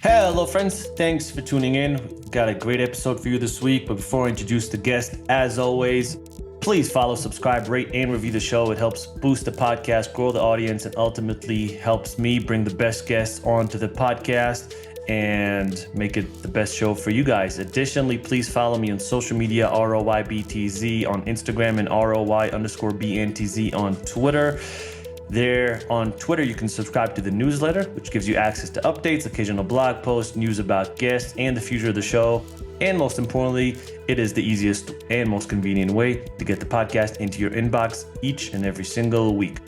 Hello, friends. Thanks for tuning in. Got a great episode for you this week. But before I introduce the guest, as always, please follow, subscribe, rate, and review the show. It helps boost the podcast, grow the audience, and ultimately helps me bring the best guests onto the podcast and make it the best show for you guys. Additionally, please follow me on social media, ROYBTZ on Instagram and ROY_BNTZ on Twitter. There on Twitter, you can subscribe to the newsletter, which gives you access to updates, occasional blog posts, news about guests, and the future of the show. And most importantly, it is the easiest and most convenient way to get the podcast into your inbox each and every single week.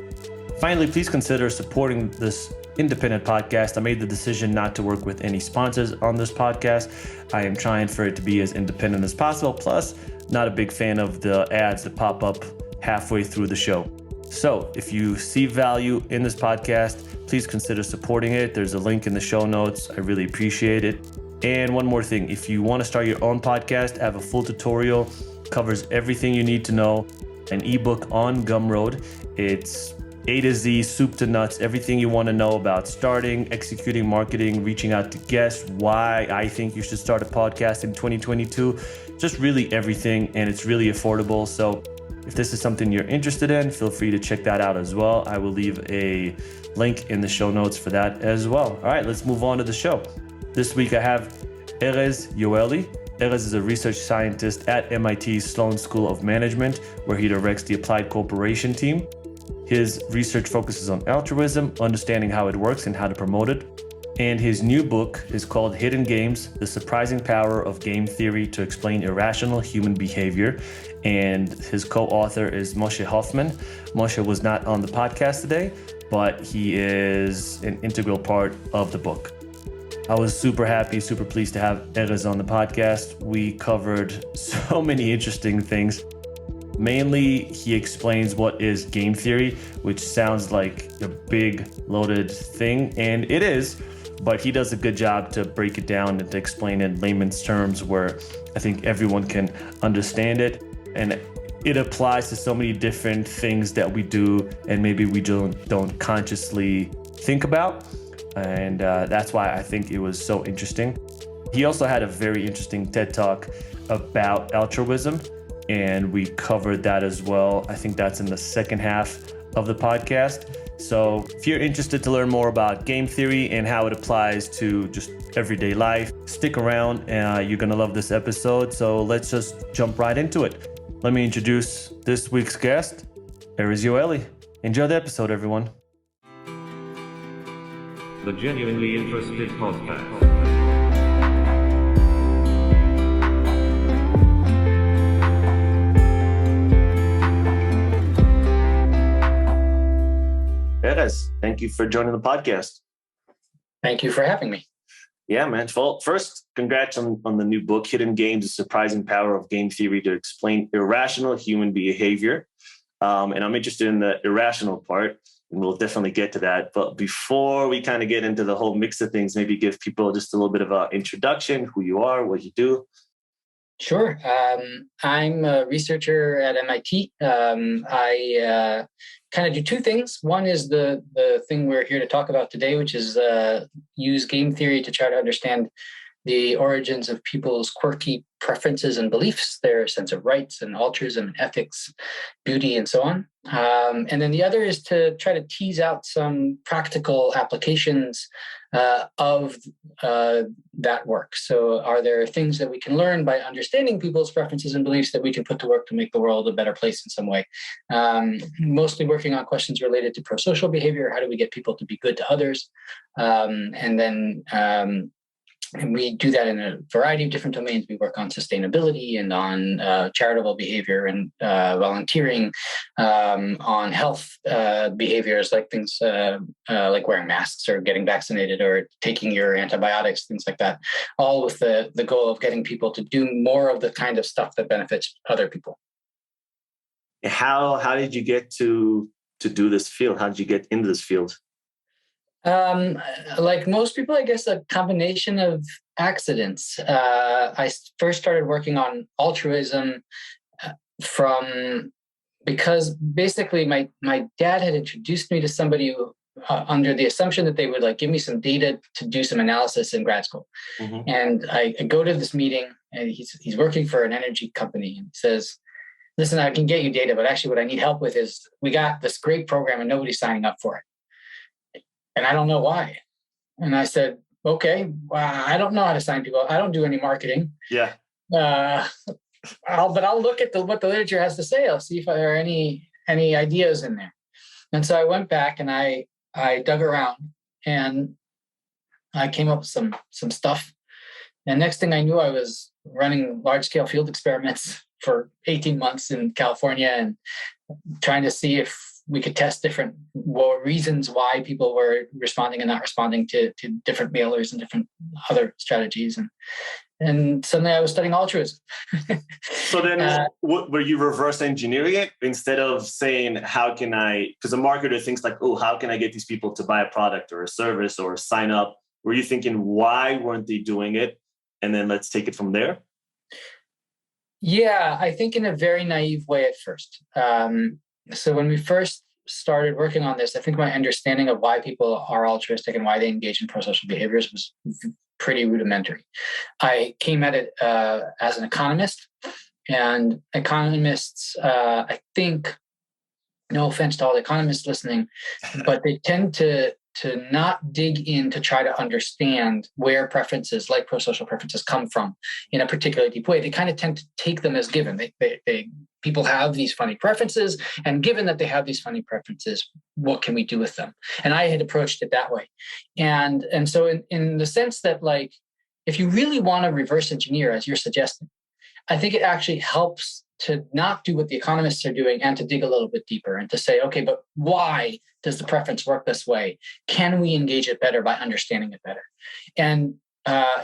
Finally, please consider supporting this independent podcast. I made the decision not to work with any sponsors on this podcast. I am trying for it to be as independent as possible. Plus, not a big fan of the ads that pop up halfway through the show. So if you see value in this podcast, please consider supporting it. There's a link in the show notes. I really appreciate it. And one more thing, if you want to start your own podcast, I have a full tutorial, covers everything you need to know, an ebook on Gumroad. It's A to Z, soup to nuts, everything you want to know about starting, executing marketing, reaching out to guests, why I think you should start a podcast in 2022, just really everything. And it's really affordable. So if this is something you're interested in, feel free to check that out as well. I will leave a link in the show notes for that as well. All right, let's move on to the show. This week I have Erez Yoeli. Erez is a research scientist at MIT's Sloan School of Management, where he directs the Applied Corporation team. His research focuses on altruism, understanding how it works and how to promote it. And his new book is called Hidden Games: The Surprising Power of Game Theory to Explain Irrational Human Behavior. And his co-author is Moshe Hoffman. Moshe was not on the podcast today, but he is an integral part of the book. I was super happy, super pleased to have Erez on the podcast. We covered so many interesting things. Mainly, he explains what is game theory, which sounds like a big, loaded thing, and it is, but he does a good job to break it down and to explain it in layman's terms where I think everyone can understand it. And it applies to so many different things that we do and maybe we don't consciously think about. And that's why I think it was so interesting. He also had a very interesting TED Talk about altruism, and we covered that as well. I think that's in the second half of the podcast. So if you're interested to learn more about game theory and how it applies to just everyday life, stick around and you're going to love this episode. So let's just jump right into it. Let me introduce this week's guest, Erez Yoeli. Enjoy the episode, everyone. The Genuinely Interested Podcast. Erez, thank you for joining the podcast. Thank you for having me. Yeah, man. Well, first, congrats on the new book, Hidden Games: The Surprising Power of Game Theory to Explain Irrational Human Behavior. And I'm interested in the irrational part, and we'll definitely get to that. But before we kind of get into the whole mix of things, maybe give people just a little bit of an introduction, who you are, what you do. Sure. I'm a researcher at MIT. I kind of do two things. One is the thing we're here to talk about today, which is use game theory to try to understand the origins of people's quirky preferences and beliefs, their sense of rights and altruism and ethics, beauty, and so on. And then the other is to try to tease out some practical applications of that work. So are there things that we can learn by understanding people's preferences and beliefs that we can put to work to make the world a better place in some way? Mostly working on questions related to pro-social behavior. How do we get people to be good to others? And we do that in a variety of different domains. We work on sustainability and on charitable behavior and volunteering, on health behaviors like things like wearing masks or getting vaccinated or taking your antibiotics, things like that, all with the goal of getting people to do more of the kind of stuff that benefits other people. How did you get to do this field? How did you get into this field? Like most people, I guess a combination of accidents. I first started working on altruism because basically my dad had introduced me to somebody under the assumption that they would like give me some data to do some analysis in grad school. Mm-hmm. And I go to this meeting, and he's working for an energy company, and he says, listen, I can get you data, but actually what I need help with is we got this great program and nobody's signing up for it. And I don't know why. And I said, okay, well, I don't know how to sign people. I don't do any marketing. Yeah. I'll look at what the literature has to say. I'll see if there are any ideas in there. And so I went back and I dug around, and I came up with some stuff. And next thing I knew, I was running large-scale field experiments for 18 months in California and trying to see if we could test different reasons why people were responding and not responding to different mailers and different other strategies. And suddenly I was studying altruism. So then were you reverse engineering it instead of saying, how can I, because a marketer thinks like, oh, how can I get these people to buy a product or a service or sign up? Were you thinking, why weren't they doing it? And then let's take it from there? Yeah, I think in a very naive way at first. So when we first started working on this, I think my understanding of why people are altruistic and why they engage in pro-social behaviors was pretty rudimentary. I came at it as an economist, and economists, I think, no offense to all the economists listening, but they tend to not dig in to try to understand where preferences like pro-social preferences come from in a particularly deep way. They kind of tend to take them as given. People have these funny preferences, and given that they have these funny preferences, what can we do with them? And I had approached it that way. And so in the sense that, like, if you really want to reverse engineer, as you're suggesting, I think it actually helps to not do what the economists are doing and to dig a little bit deeper and to say, okay, but why does the preference work this way? Can we engage it better by understanding it better? And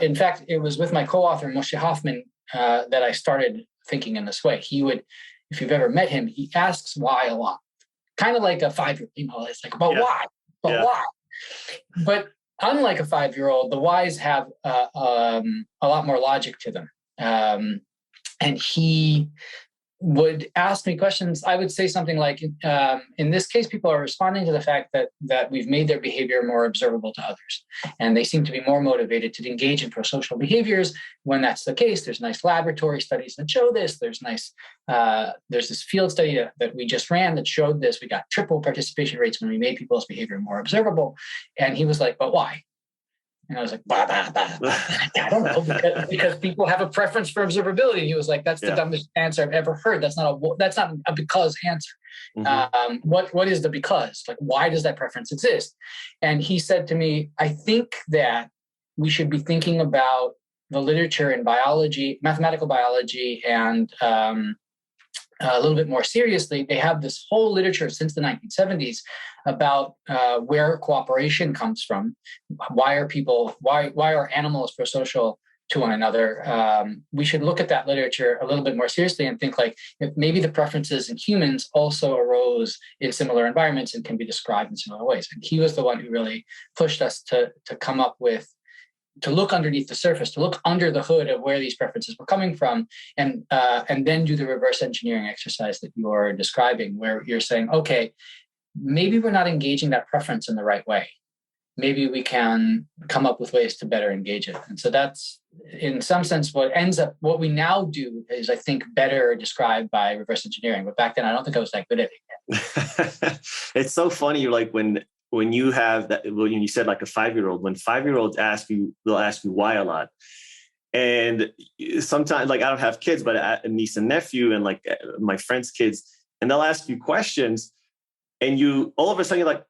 in fact, it was with my co-author, Moshe Hoffman, that I started thinking in this way. He would, if you've ever met him, he asks why a lot, kind of like a 5-year-old, it's like, but why? But why? But unlike a 5-year-old, the whys have a lot more logic to them. And he would ask me questions. I would say something like, in this case, people are responding to the fact that we've made their behavior more observable to others. And they seem to be more motivated to engage in pro-social behaviors. When that's the case, there's nice laboratory studies that show this. There's this field study that we just ran that showed this. We got triple participation rates when we made people's behavior more observable. And he was like, but why? And I was like, I don't know, because people have a preference for observability. And he was like, that's the dumbest answer I've ever heard. That's not a because answer. Mm-hmm. What is the because? Like, why does that preference exist? And he said to me, I think that we should be thinking about the literature in biology, mathematical biology, and a little bit more seriously. They have this whole literature since the 1970s about where cooperation comes from. Why are animals pro-social to one another? We should look at that literature a little bit more seriously and think like if maybe the preferences in humans also arose in similar environments and can be described in similar ways. And he was the one who really pushed us to come up with, to look underneath the surface, to look under the hood of where these preferences were coming from, and then do the reverse engineering exercise that you're describing, where you're saying, okay, maybe we're not engaging that preference in the right way. Maybe we can come up with ways to better engage it. And so that's, in some sense, what we now do is, I think, better described by reverse engineering. But back then, I don't think I was that good at it yet. It's so funny, like when you have that, when you said like a 5-year-old, when 5-year-olds they'll ask you why a lot. And sometimes, like, I don't have kids, but a niece and nephew and like my friends' kids, and they'll ask you questions, and you all of a sudden you're like,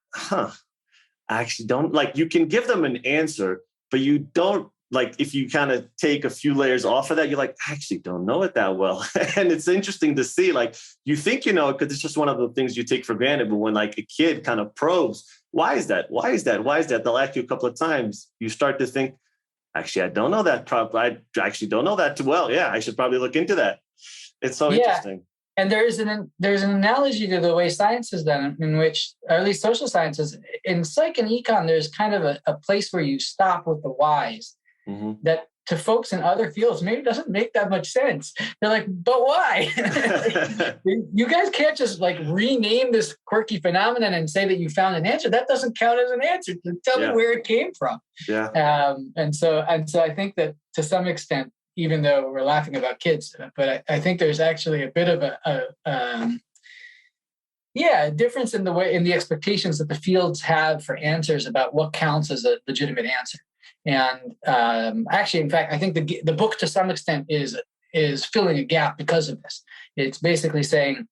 I actually don't, like, you can give them an answer, but you don't, like, if you kind of take a few layers off of that, you're like, I actually don't know it that well. And it's interesting to see, like, you think you know it because it's just one of the things you take for granted. But when like a kid kind of probes, why is that? Why is that? Why is that? They'll ask you a couple of times. You start to think, actually, I don't know that. I actually don't know that too well. Yeah, I should probably look into that. It's so interesting. And there's an analogy to the way science is done, in which, or at least social sciences, in psych and econ, there's kind of a place where you stop with the whys. Mm-hmm. That to folks in other fields maybe doesn't make that much sense. They're like, but why? You guys can't just like rename this quirky phenomenon and say that you found an answer. That doesn't count as an answer. Tell me where it came from. Yeah. And so I think that to some extent, even though we're laughing about kids, but I think there's actually a bit of a difference in the expectations that the fields have for answers about what counts as a legitimate answer. And actually, in fact, I think the book to some extent is filling a gap because of this. It's basically saying,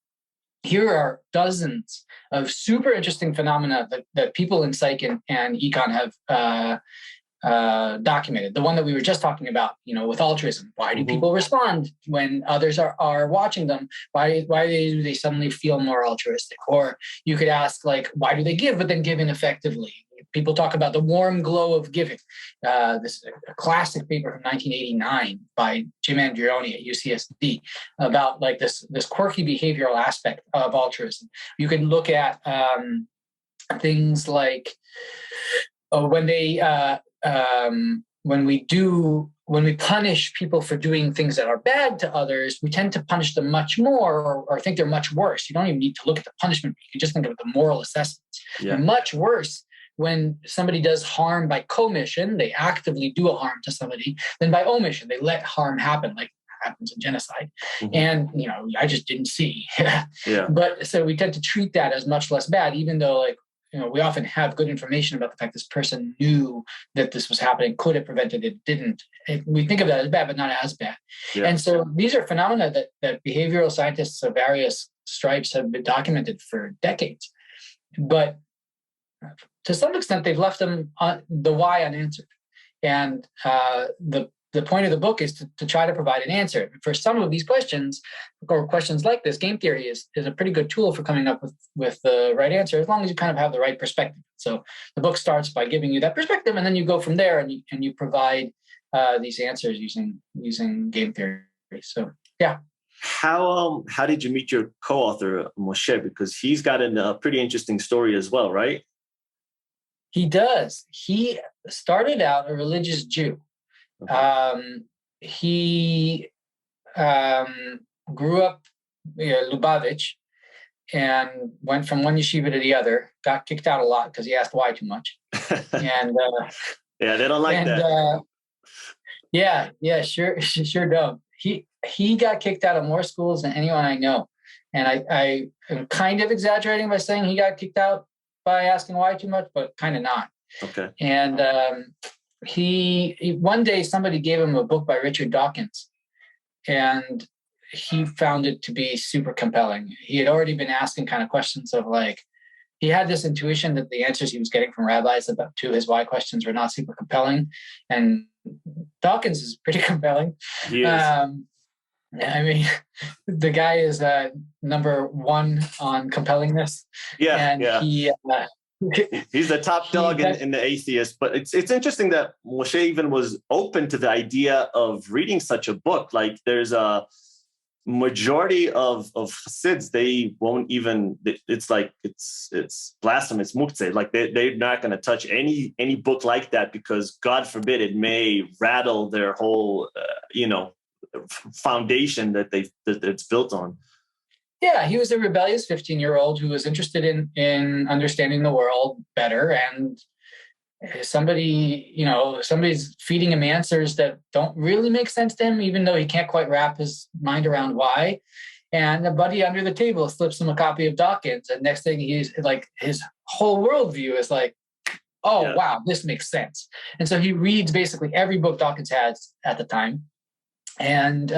here are dozens of super interesting phenomena that people in psych and econ have documented. The one that we were just talking about, with altruism. Why do people respond when others are watching them? Why do they suddenly feel more altruistic? Or you could ask, like, why do they give, but then give ineffectively? People talk about the warm glow of giving. This is a classic paper from 1989 by Jim Andreoni at UCSD about like this quirky behavioral aspect of altruism. You can look at things like when we punish people for doing things that are bad to others, we tend to punish them much more or think they're much worse. You don't even need to look at the punishment. You can just think of the moral assessments. Yeah. They're much worse when somebody does harm by commission, they actively do a harm to somebody, than by omission, they let harm happen, like happens in genocide. And, I just didn't see. But so we tend to treat that as much less bad, even though we often have good information about the fact this person knew that this was happening, could have prevented it, didn't. We think of that as bad, but not as bad. Yeah. And so these are phenomena that behavioral scientists of various stripes have been documented for decades. But to some extent, they've left them the why unanswered. And the point of the book is to try to provide an answer. For some of these questions, or questions like this, game theory is a pretty good tool for coming up with the right answer, as long as you kind of have the right perspective. So the book starts by giving you that perspective, and then you go from there and you provide these answers using game theory. So, yeah. How did you meet your co-author, Moshe? Because he's got a pretty interesting story as well, right? He does. He started out a religious Jew. He grew up in Lubavitch and went from one yeshiva to the other, got kicked out a lot because he asked why too much. And they don't like that. Sure don't. He got kicked out of more schools than anyone I know. And I am kind of exaggerating by saying he got kicked out by asking why too much, but kind of not. Okay. And he one day somebody gave him a book by Richard Dawkins, and he found it to be super compelling. He had already been asking kind of questions of like, he had this intuition that the answers he was getting from rabbis to his why questions were not super compelling, and Dawkins is pretty compelling. He is. I mean, the guy is number one on compellingness. He's the top dog in the atheist. But it's interesting that Moshe even was open to the idea of reading such a book. Like, there's a majority of Hasids, they won't even. It's like it's blasphemous, muktzeh. Like they're not going to touch any book like that because, God forbid, it may rattle their whole foundation that it's built on. Yeah, he was a rebellious 15-year-old who was interested in understanding the world better, and somebody's feeding him answers that don't really make sense to him, even though he can't quite wrap his mind around why. And a buddy under the table slips him a copy of Dawkins, and next thing he's like, his whole worldview is like, wow, this makes sense. And so he reads basically every book Dawkins has at the time. And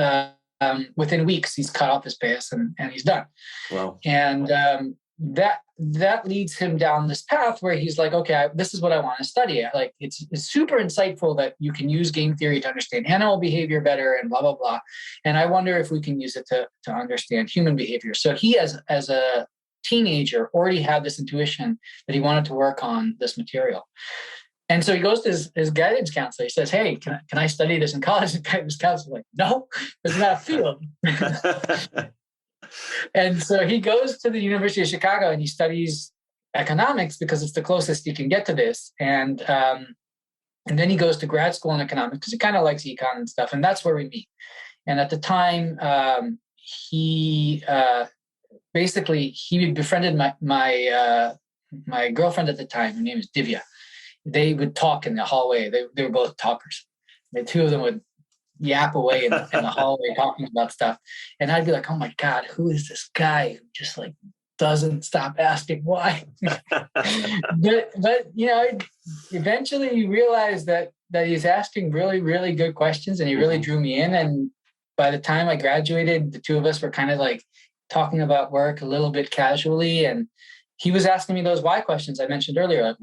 within weeks, he's cut off his pace and he's done. Wow. And that leads him down this path where he's like, okay, this is what I want to study. Like, it's super insightful that you can use game theory to understand animal behavior better and blah, blah, blah. And I wonder if we can use it to understand human behavior. So he, as a teenager, already had this intuition that he wanted to work on this material. And so he goes to his guidance counselor. He says, hey, can I study this in college? And guidance counselor like, no, it's not a field. And so he goes to the University of Chicago and he studies economics because it's the closest you can get to this. And And then he goes to grad school in economics because he kind of likes econ and stuff. And that's where we meet. And at the time, he befriended my girlfriend at the time. Her name is Divya. They would talk in the hallway. They were both talkers. The two of them would yap away in the hallway talking about stuff. And I'd be like, oh my God, who is this guy who just like doesn't stop asking why? but I eventually realized that he's asking really, really good questions, and he really drew me in. And by the time I graduated, the two of us were kind of like talking about work a little bit casually. And he was asking me those why questions I mentioned earlier. Like,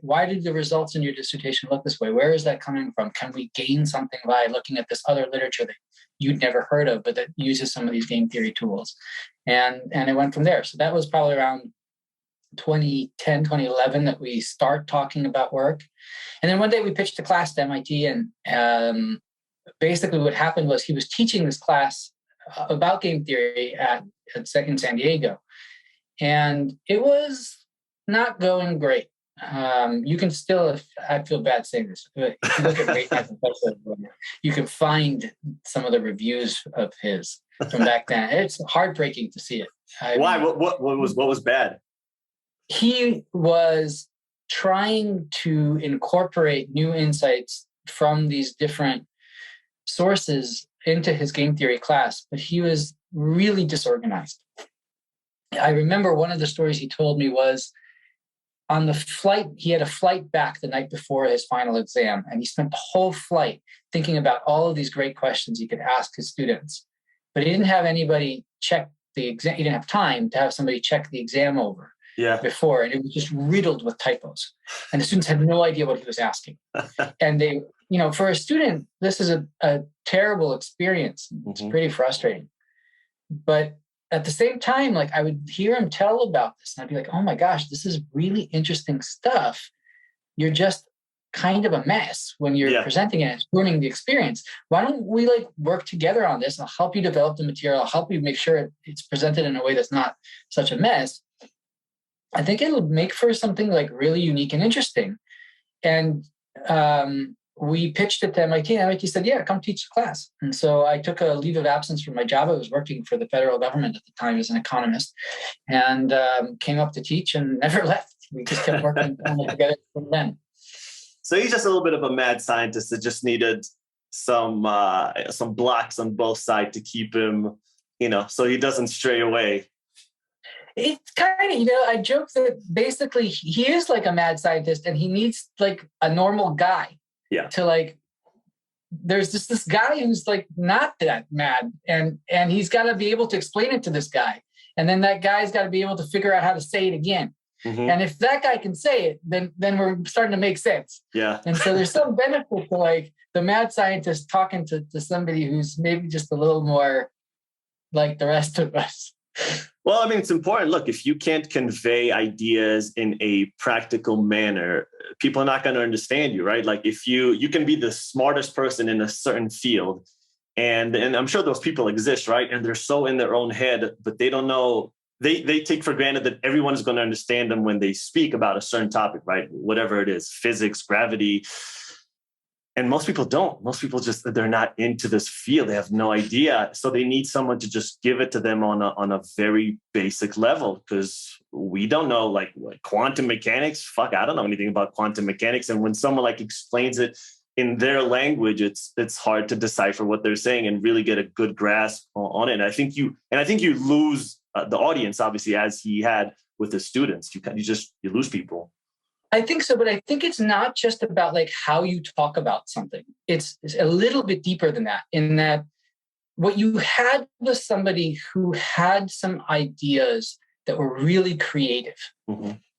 why did the results in your dissertation look this way? Where is that coming from? Can we gain something by looking at this other literature that you'd never heard of, but that uses some of these game theory tools? And it went from there. So that was probably around 2010, 2011 that we start talking about work. And then one day we pitched a class to MIT, and basically what happened was he was teaching this class about game theory in San Diego. And it was not going great. You can still, I feel bad saying this, but if you look at Great Math Professor, you can find some of the reviews of his from back then. It's heartbreaking to see it. Why? What was bad? He was trying to incorporate new insights from these different sources into his game theory class, but he was really disorganized. I remember one of the stories he told me was on the flight, he had a flight back the night before his final exam, and he spent the whole flight thinking about all of these great questions he could ask his students. But he didn't have anybody check the exam. He didn't have time to have somebody check the exam over before, and it was just riddled with typos. And the students had no idea what he was asking. And they, for a student, this is a terrible experience. It's pretty frustrating. But at the same time, like I would hear him tell about this, and I'd be like, oh my gosh, this is really interesting stuff. You're just kind of a mess when you're presenting it. It's ruining the experience. Why don't we like work together on this? I'll help you develop the material. I'll help you make sure it's presented in a way that's not such a mess. I think it'll make for something like really unique and interesting. And we pitched it to MIT, and MIT said, yeah, come teach the class. And so I took a leave of absence from my job. I was working for the federal government at the time as an economist, and came up to teach and never left. We just kept working together from then. So he's just a little bit of a mad scientist that just needed some blocks on both sides to keep him, so he doesn't stray away. It's kind of, I joke that basically he is like a mad scientist, and he needs like a normal guy. Yeah. To like, there's this guy who's like not that mad, and he's got to be able to explain it to this guy, and then that guy's got to be able to figure out how to say it again. And if that guy can say it, then we're starting to make sense. Yeah. And so there's some benefit to like the mad scientist talking to somebody who's maybe just a little more like the rest of us. Well, I mean, it's important. Look, if you can't convey ideas in a practical manner, people are not going to understand you, right? Like if you can be the smartest person in a certain field, and I'm sure those people exist, right? And they're so in their own head, but they don't know, they take for granted that everyone is going to understand them when they speak about a certain topic, right? Whatever it is, physics, gravity. And most people don't. Most people they're not into this field. They have no idea. So they need someone to just give it to them on a very basic level, because we don't know like quantum mechanics. Fuck, I don't know anything about quantum mechanics. And when someone like explains it in their language, it's hard to decipher what they're saying and really get a good grasp on it. And I think you lose the audience, obviously, as he had with the students. You lose people. I think so, but I think it's not just about like how you talk about something. It's a little bit deeper than that, in that what you had was somebody who had some ideas that were really creative,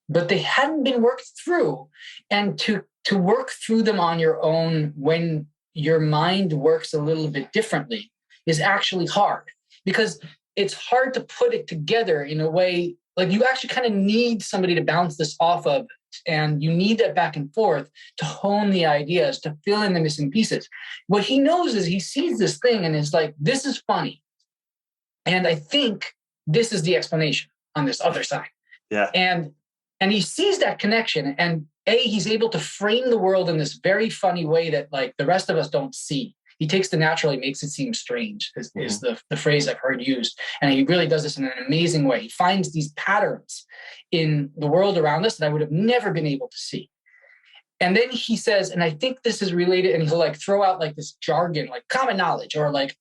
but they hadn't been worked through. And to work through them on your own when your mind works a little bit differently is actually hard, because it's hard to put it together in a way, like you actually kind of need somebody to bounce this off of. And you need that back and forth to hone the ideas, to fill in the missing pieces. What he knows is he sees this thing and is like, this is funny. And I think this is the explanation on this other side. Yeah. And he sees that connection. And he's able to frame the world in this very funny way that like the rest of us don't see. He takes the natural, he makes it seem strange, is the phrase I've heard used. And he really does this in an amazing way. He finds these patterns in the world around us that I would have never been able to see. And then he says, and I think this is related, and he'll like throw out like this jargon, like common knowledge or like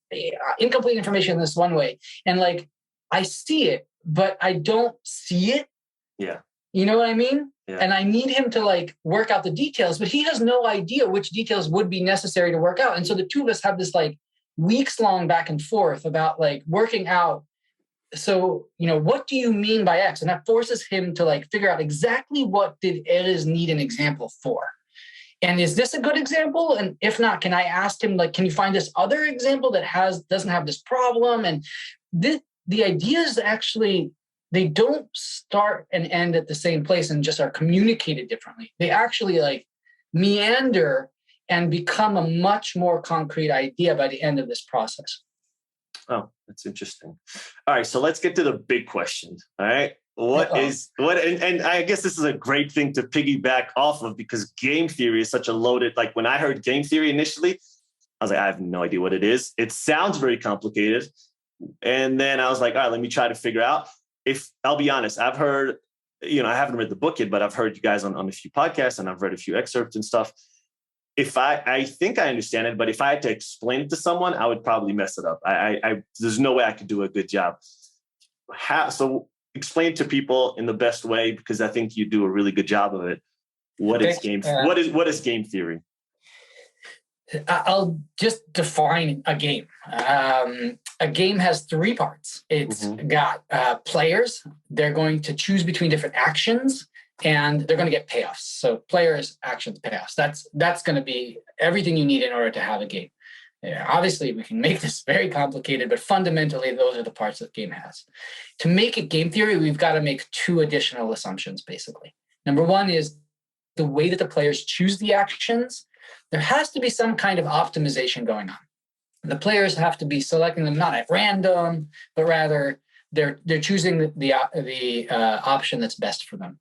incomplete information in this one way. And like, I see it, but I don't see it. Yeah. You know what I mean? Yeah. And I need him to like work out the details, but he has no idea which details would be necessary to work out. And so the two of us have this like weeks long back and forth about like working out. So, what do you mean by X? And that forces him to like figure out exactly what did Erez need an example for? And is this a good example? And if not, can I ask him, like, can you find this other example that doesn't have this problem? And the ideas actually, they don't start and end at the same place and just are communicated differently. They actually like meander and become a much more concrete idea by the end of this process. Oh, that's interesting. All right, so let's get to the big question. All right. And I guess this is a great thing to piggyback off of, because game theory is such a loaded, like when I heard game theory initially, I was like, I have no idea what it is. It sounds very complicated. And then I was like, all right, let me try to figure out. If I'll be honest, I've heard, I haven't read the book yet, but I've heard you guys on a few podcasts and I've read a few excerpts and stuff. If I think I understand it, but if I had to explain it to someone, I would probably mess it up. There's no way I could do a good job. So explain to people in the best way, because I think you do a really good job of it. What is game theory? I'll just define a game. A game has three parts. It's got players. They're going to choose between different actions, and they're going to get payoffs. So players, actions, payoffs. That's going to be everything you need in order to have a game. Yeah, obviously, we can make this very complicated, but fundamentally, those are the parts that the game has. To make it game theory, we've got to make two additional assumptions, basically. Number one is the way that the players choose the actions. There has to be some kind of optimization going on. The players have to be selecting them not at random, but rather they're choosing the option that's best for them.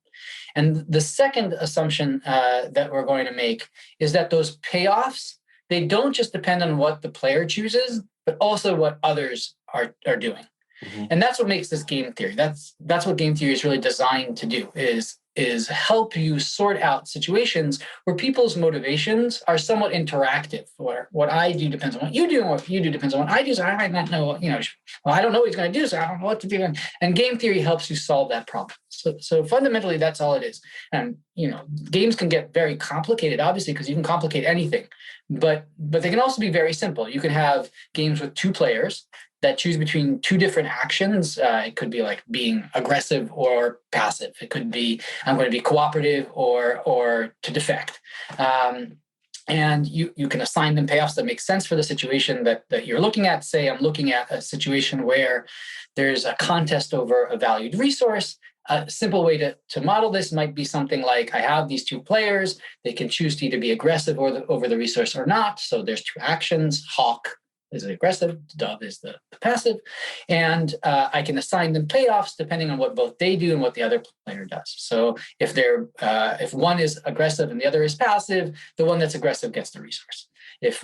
And the second assumption that we're going to make is that those payoffs, they don't just depend on what the player chooses, but also what others are doing. Mm-hmm. And that's what makes this game theory. That's what game theory is really designed to do, is help you sort out situations where people's motivations are somewhat interactive, where what I do depends on what you do, and what you do depends on what I do. So I might not know, well, I don't know what he's going to do, so I don't know what to do. And game theory helps you solve that problem. So fundamentally, that's all it is. And, games can get very complicated, obviously, because you can complicate anything, but they can also be very simple. You can have games with two players that choose between two different actions. It could be like being aggressive or passive. It could be, I'm going to be cooperative or to defect. And you can assign them payoffs that make sense for the situation that you're looking at. Say, I'm looking at a situation where there's a contest over a valued resource. A simple way to model this might be something like, I have these two players. They can choose to either be aggressive over the resource or not. So there's two actions. Hawk is the aggressive, dove is the passive. And I can assign them payoffs depending on what both they do and what the other player does. So if one is aggressive and the other is passive, the one that's aggressive gets the resource. If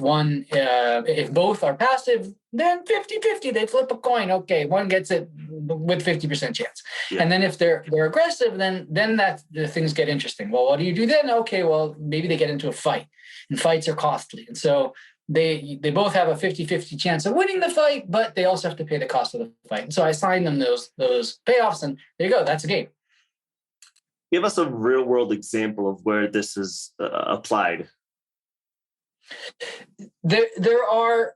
both are passive, then 50-50, they flip a coin. Okay, one gets it with 50% chance. Yeah. And then if they're aggressive, then that the things get interesting. Well, what do you do then? Okay, well, maybe they get into a fight, and fights are costly. And so they both have a 50-50 chance of winning the fight, but they also have to pay the cost of the fight. And so I assign them those payoffs, and there you go. That's a game. Give us a real world example of where this is applied. There are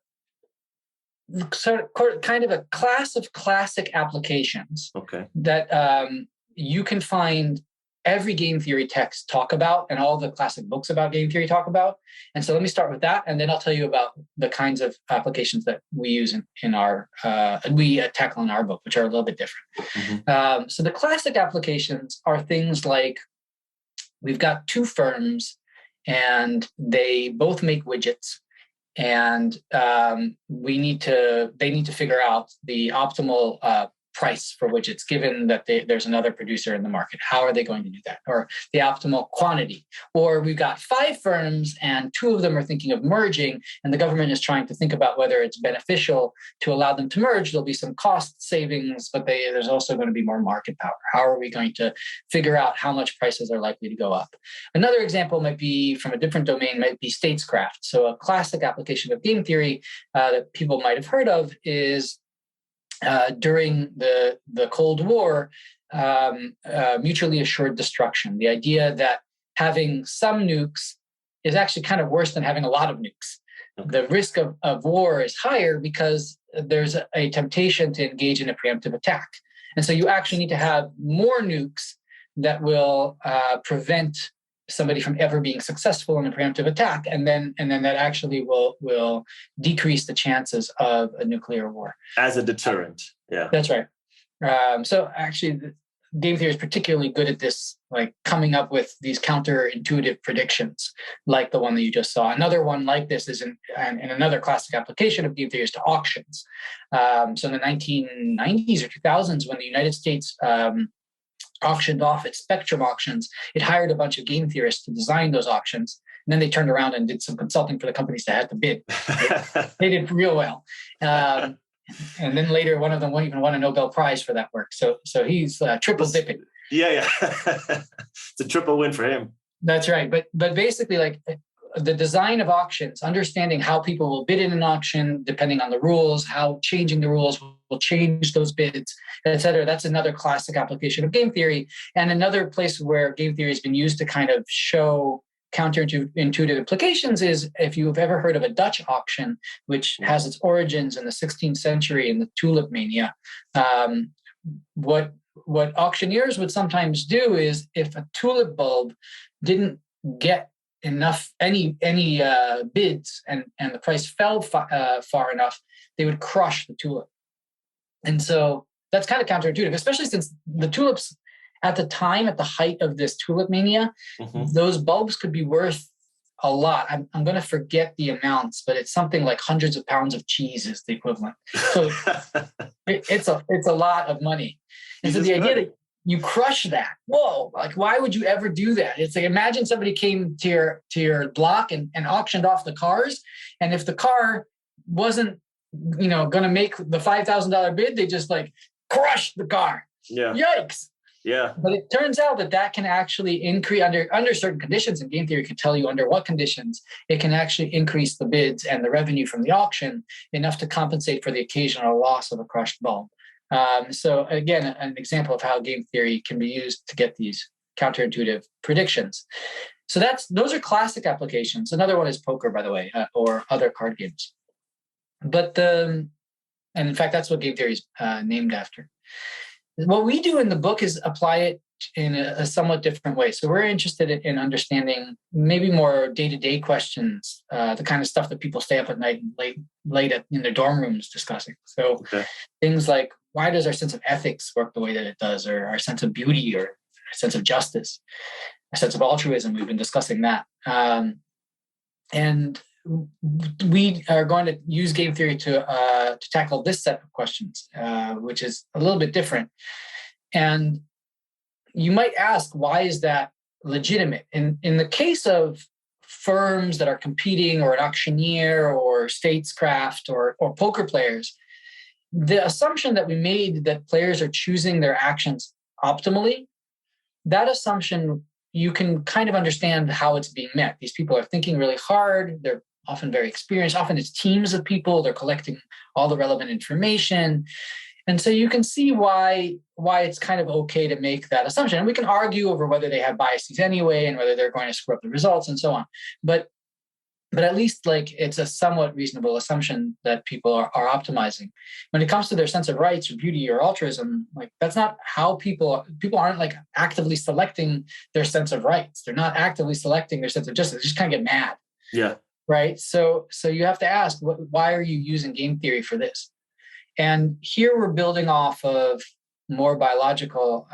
kind of a class of classic applications that you can find every game theory text talk about, and all the classic books about game theory talk about. And so let me start with that, and then I'll tell you about the kinds of applications that we use in our we tackle in our book, which are a little bit different. Mm-hmm. So the classic applications are things like, we've got two firms, and they both make widgets, and they need to figure out the optimal price for widgets, given that there's another producer in the market? How are they going to do that? Or the optimal quantity? Or we've got 5 firms and 2 of them are thinking of merging, and the government is trying to think about whether it's beneficial to allow them to merge. There'll be some cost savings, but there's also going to be more market power. How are we going to figure out how much prices are likely to go up? Another example might be from a different domain, might be statescraft. So a classic application of game theory that people might have heard of is during the Cold War, mutually assured destruction. The idea that having some nukes is actually kind of worse than having a lot of nukes. The risk of war is higher because there's a temptation to engage in a preemptive attack. And so you actually need to have more nukes that will prevent somebody from ever being successful in a preemptive attack, and then that actually will decrease the chances of a nuclear war as a deterrent. Yeah, that's right. So actually, game theory is particularly good at this, like coming up with these counterintuitive predictions, like the one that you just saw. Another one like this is in another classic application of game theory is to auctions. So in the 1990s or 2000s, when the United States auctioned off its spectrum auctions, it hired a bunch of game theorists to design those auctions. And then they turned around and did some consulting for the companies that had to bid. They did real well. And then later, one of them even won a Nobel Prize for that work. So he's triple dipping. Yeah. It's a triple win for him. That's right. But basically, like the design of auctions, understanding how people will bid in an auction, depending on the rules, how changing the rules will change those bids, et cetera. That's another classic application of game theory. And another place where game theory has been used to kind of show counterintuitive implications is if you've ever heard of a Dutch auction, which has its origins in the 16th century in the tulip mania. What auctioneers would sometimes do is if a tulip bulb didn't get any bids and the price fell far enough, they would crush the tulip. And so that's kind of counterintuitive, especially since the tulips at the time, at the height of this tulip mania, those bulbs could be worth a lot. I'm going to forget the amounts, but it's something like hundreds of pounds of cheese is the equivalent. So it's a lot of money. And so the idea that you crush that, whoa, like why would you ever do that? It's like, imagine somebody came to your block and auctioned off the cars. And if the car wasn't, going to make the $5,000 bid, they just like crush the car. Yeah. Yikes. Yeah. But it turns out that can actually increase under certain conditions, and game theory can tell you under what conditions it can actually increase the bids and the revenue from the auction enough to compensate for the occasional loss of a crushed bulb. So again, an example of how game theory can be used to get these counterintuitive predictions. So those are classic applications. Another one is poker, by the way, or other card games. But and in fact, that's what game theory is named after. What we do in the book is apply it in a somewhat different way. So we're interested in understanding maybe more day-to-day questions, the kind of stuff that people stay up at night late in their dorm rooms discussing. So things like, why does our sense of ethics work the way that it does, or our sense of beauty, or our sense of justice, our sense of altruism? We've been discussing that. And we are going to use game theory to tackle this set of questions, which is a little bit different. And you might ask, why is that legitimate? In the case of firms that are competing, or an auctioneer, or statescraft, or poker players, the assumption that we made that players are choosing their actions optimally, that assumption, you can kind of understand how it's being met. These people are thinking really hard. They're often very experienced. Often it's teams of people. They're collecting all the relevant information. And so you can see why it's kind of okay to make that assumption. And we can argue over whether they have biases anyway and whether they're going to screw up the results and so on. But at least like it's a somewhat reasonable assumption that people are optimizing. When it comes to their sense of rights or beauty or altruism, like that's not how people aren't like actively selecting their sense of rights. They're not actively selecting their sense of justice. They just kind of get mad. Yeah. Right. So you have to ask, why are you using game theory for this? And here we're building off of more biological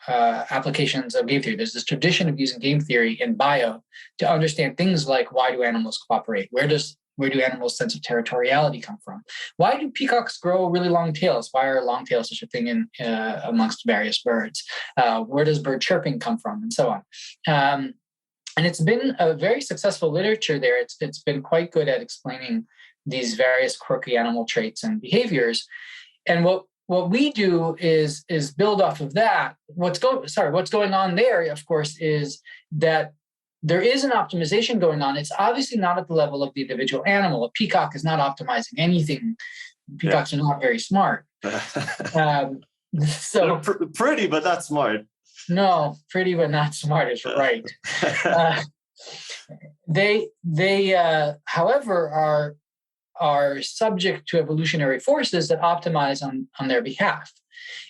applications of game theory. There's this tradition of using game theory in bio to understand things like, why do animals cooperate? Where does Where do animals' sense of territoriality come from? Why do peacocks grow really long tails? Why are long tails such a thing amongst various birds? Where does bird chirping come from? And so on. And it's been a very successful literature there. It's been quite good at explaining these various quirky animal traits and behaviors. And what we do is build off of that. What's going on there, of course, is that there is an optimization going on. It's obviously not at the level of the individual animal. A peacock is not optimizing anything. Peacocks are not very smart. So pretty, but not smart. No, pretty but not smart is right. They however, are subject to evolutionary forces that optimize on their behalf.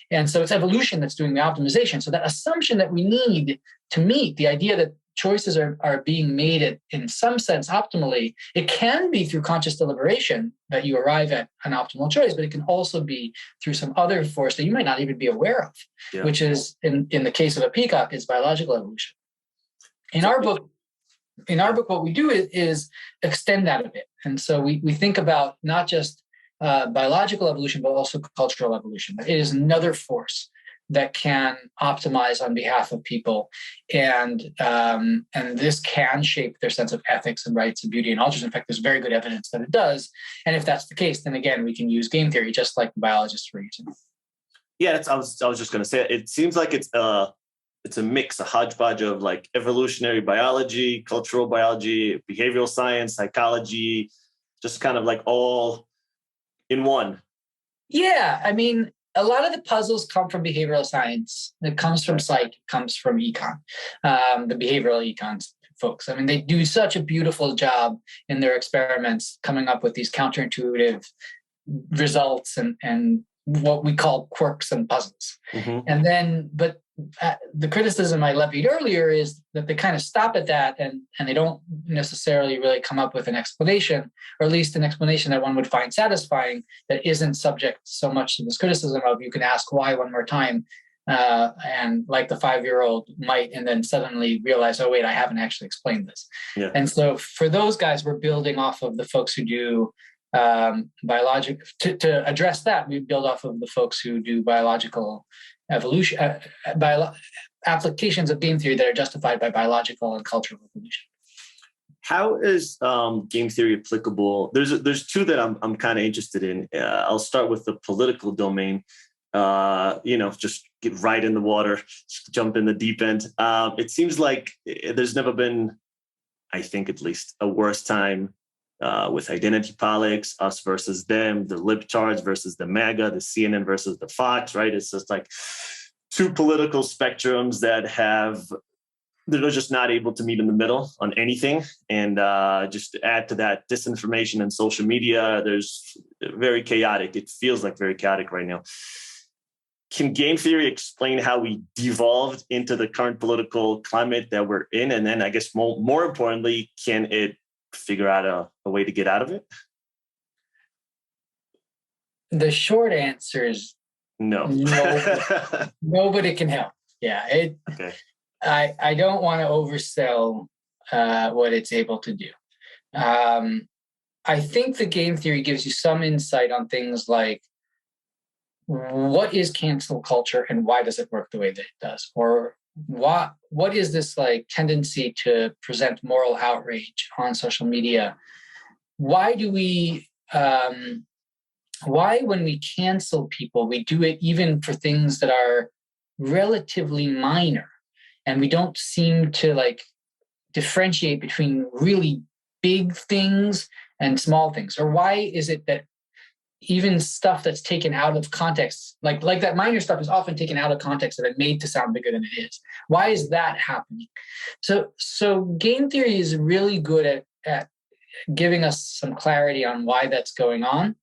And so it's evolution that's doing the optimization. So that assumption that we need to meet, the idea that choices are being made in some sense optimally, it can be through conscious deliberation that you arrive at an optimal choice, but it can also be through some other force that you might not even be aware of, which is, in the case of a peacock, is biological evolution. In our book, what we do is extend that a bit. And so we think about not just biological evolution, but also cultural evolution. It is another force that can optimize on behalf of people. And this can shape their sense of ethics and rights and beauty and altruism. In fact, there's very good evidence that it does. And if that's the case, then again, we can use game theory just like the biologists were using. Yeah, I was just going to say, it seems like it's a mix, a hodgepodge of like evolutionary biology, cultural biology, behavioral science, psychology, just kind of like all in one. Yeah, I mean, a lot of the puzzles come from behavioral science. It comes from psych, it comes from econ, the behavioral econ folks. I mean, they do such a beautiful job in their experiments coming up with these counterintuitive results and what we call quirks and puzzles. Mm-hmm. And then, but the criticism I levied earlier is that they kind of stop at that and they don't necessarily really come up with an explanation, or at least an explanation that one would find satisfying, that isn't subject so much to this criticism of you can ask why one more time, and like the 5-year-old might, and then suddenly realize, oh wait, I haven't actually explained this. Yeah. And so for those guys, we're building off of the folks who do biologic to address that. We build off of the folks who do biological evolution, applications of game theory that are justified by biological and cultural evolution. How is game theory applicable? There's two that I'm kind of interested in. I'll start with the political domain. Just get right in the water, jump in the deep end. It seems like there's never been, I think at least, a worse time with identity politics, us versus them, the libtards versus the MAGA, the CNN versus the Fox, right? It's just like two political spectrums they're just not able to meet in the middle on anything. And just to add to that, disinformation and social media, there's very chaotic. It feels like very chaotic right now. Can game theory explain how we devolved into the current political climate that we're in? And then I guess more importantly, can it figure out a way to get out of it? The short answer is no. Nobody can help. Yeah. Okay. I don't want to oversell what it's able to do. I think the game theory gives you some insight on things like what is cancel culture and why does it work the way that it does? Or what is this like tendency to present moral outrage on social media? Why do we why when we cancel people, we do it even for things that are relatively minor, and we don't seem to like differentiate between really big things and small things? Or why is it that even stuff that's taken out of context, like that minor stuff is often taken out of context and made to sound bigger than it is? Why is that happening? So game theory is really good at giving us some clarity on why that's going on.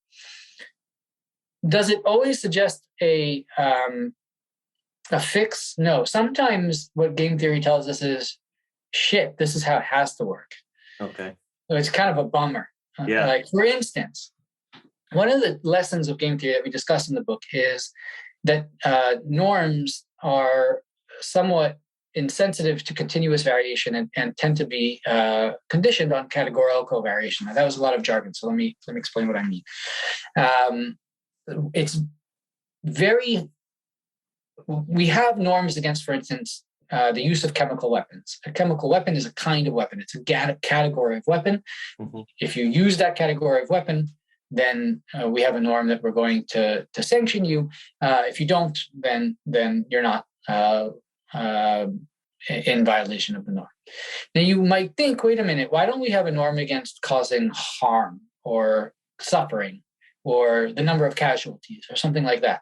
Does it always suggest a fix? No. Sometimes what game theory tells us is, shit, this is how it has to work. Okay. So it's kind of a bummer. Yeah. Like, for instance, one of the lessons of game theory that we discuss in the book is that norms are somewhat insensitive to continuous variation and tend to be conditioned on categorical variation. Now, that was a lot of jargon, so let me explain what I mean. It's very. We have norms against, for instance, the use of chemical weapons. A chemical weapon is a kind of weapon. It's a category of weapon. Mm-hmm. If you use that category of weapon, then we have a norm that we're going to sanction you. If you don't, then you're not in violation of the norm. Now you might think, wait a minute, why don't we have a norm against causing harm or suffering or the number of casualties or something like that?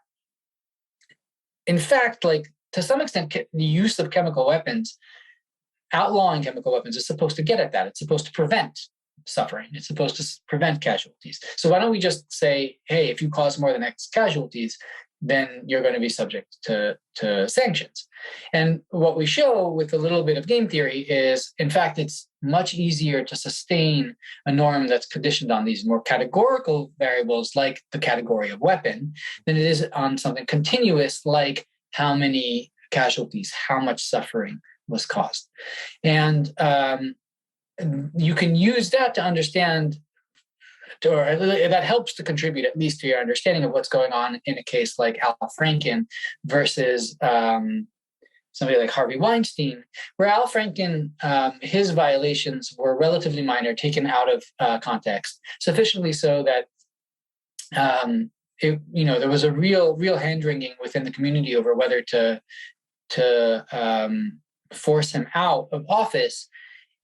In fact, like to some extent, the use of chemical weapons, outlawing chemical weapons is supposed to get at that. It's supposed to prevent suffering. It's supposed to prevent casualties. So why don't we just say, hey, if you cause more than X casualties, then you're going to be subject to sanctions. And what we show with a little bit of game theory is, in fact, it's much easier to sustain a norm that's conditioned on these more categorical variables like the category of weapon than it is on something continuous like how many casualties, how much suffering was caused. And you can use that to understand, or that helps to contribute at least to your understanding of what's going on in a case like Al Franken versus somebody like Harvey Weinstein, where Al Franken, his violations were relatively minor, taken out of context, sufficiently so that there was a real hand-wringing within the community over whether to force him out of office.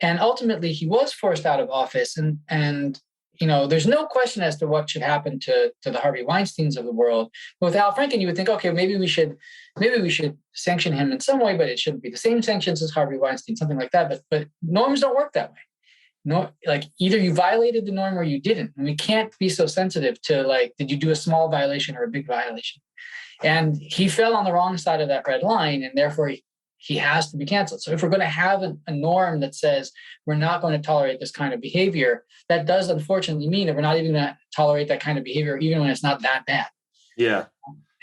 And ultimately, he was forced out of office. And there's no question as to what should happen to the Harvey Weinsteins of the world. But with Al Franken, you would think, okay, maybe we should sanction him in some way, but it shouldn't be the same sanctions as Harvey Weinstein, something like that. But norms don't work that way. No, like either you violated the norm or you didn't. And we can't be so sensitive to like, did you do a small violation or a big violation? And he fell on the wrong side of that red line, and therefore he has to be canceled. So if we're going to have a norm that says we're not going to tolerate this kind of behavior, that does unfortunately mean that we're not even going to tolerate that kind of behavior, even when it's not that bad. Yeah.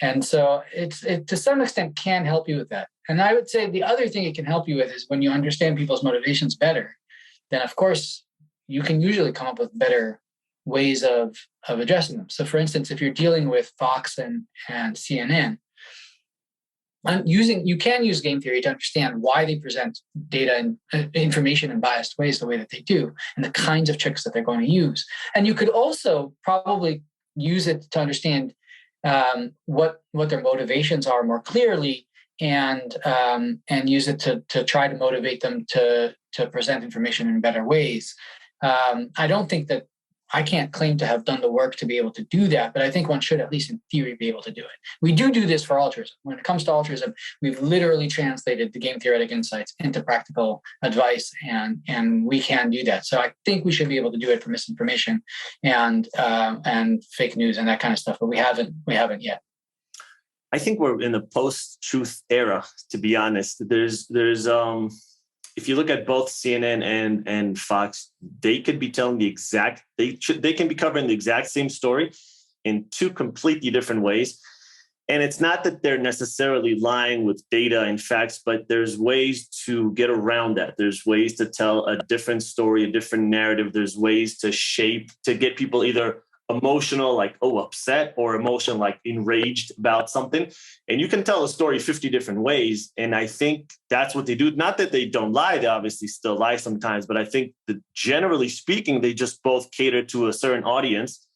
And so it to some extent can help you with that. And I would say the other thing it can help you with is when you understand people's motivations better, then of course you can usually come up with better ways of addressing them. So for instance, if you're dealing with Fox and CNN, you can use game theory to understand why they present data and information in biased ways the way that they do, and the kinds of tricks that they're going to use. And you could also probably use it to understand what their motivations are more clearly, and use it to try to motivate them to present information in better ways. I don't think that I can't claim to have done the work to be able to do that, but I think one should, at least in theory, be able to do it. We do this for altruism. When it comes to altruism, we've literally translated the game theoretic insights into practical advice, and we can do that. So I think we should be able to do it for misinformation and fake news and that kind of stuff, but we haven't yet. I think we're in the post-truth era, to be honest. There's if you look at both CNN and Fox, they could be telling they can be covering the exact same story in two completely different ways. And it's not that they're necessarily lying with data and facts, but there's ways to get around that. There's ways to tell a different story, a different narrative. There's ways to get people either emotional, like, upset, or emotional, like enraged about something. And you can tell a story 50 different ways. And I think that's what they do. Not that they don't lie. They obviously still lie sometimes, but I think that generally speaking, they just both cater to a certain audience,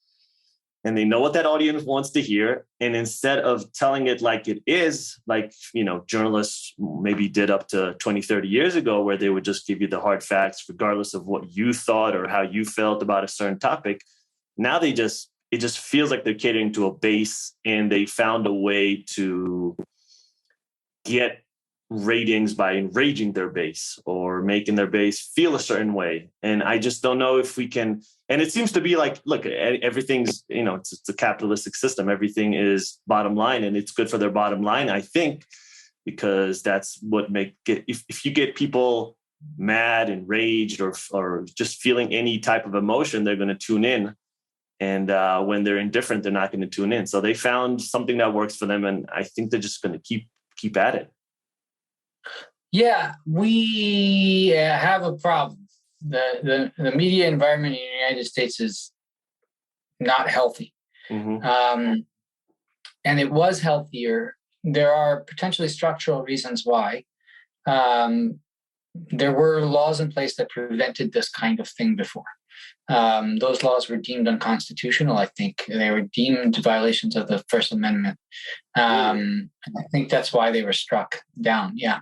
and they know what that audience wants to hear. And instead of telling it like it is, like, journalists maybe did up to 20, 30 years ago, where they would just give you the hard facts, regardless of what you thought or how you felt about a certain topic. Now it just feels like they're catering to a base, and they found a way to get ratings by enraging their base or making their base feel a certain way. And I just don't know if we can. And it seems to be like, look, everything's, it's a capitalistic system. Everything is bottom line, and it's good for their bottom line, I think, because that's what if you get people mad, enraged, or just feeling any type of emotion, they're going to tune in. And when they're indifferent, they're not going to tune in. So they found something that works for them, and I think they're just going to keep at it. Yeah, we have a problem. The media environment in the United States is not healthy. And it was healthier. There are potentially structural reasons why. There were laws in place that prevented this kind of thing before. Those laws were deemed unconstitutional. I think they were deemed violations of the First Amendment. I think that's why they were struck down. Yeah.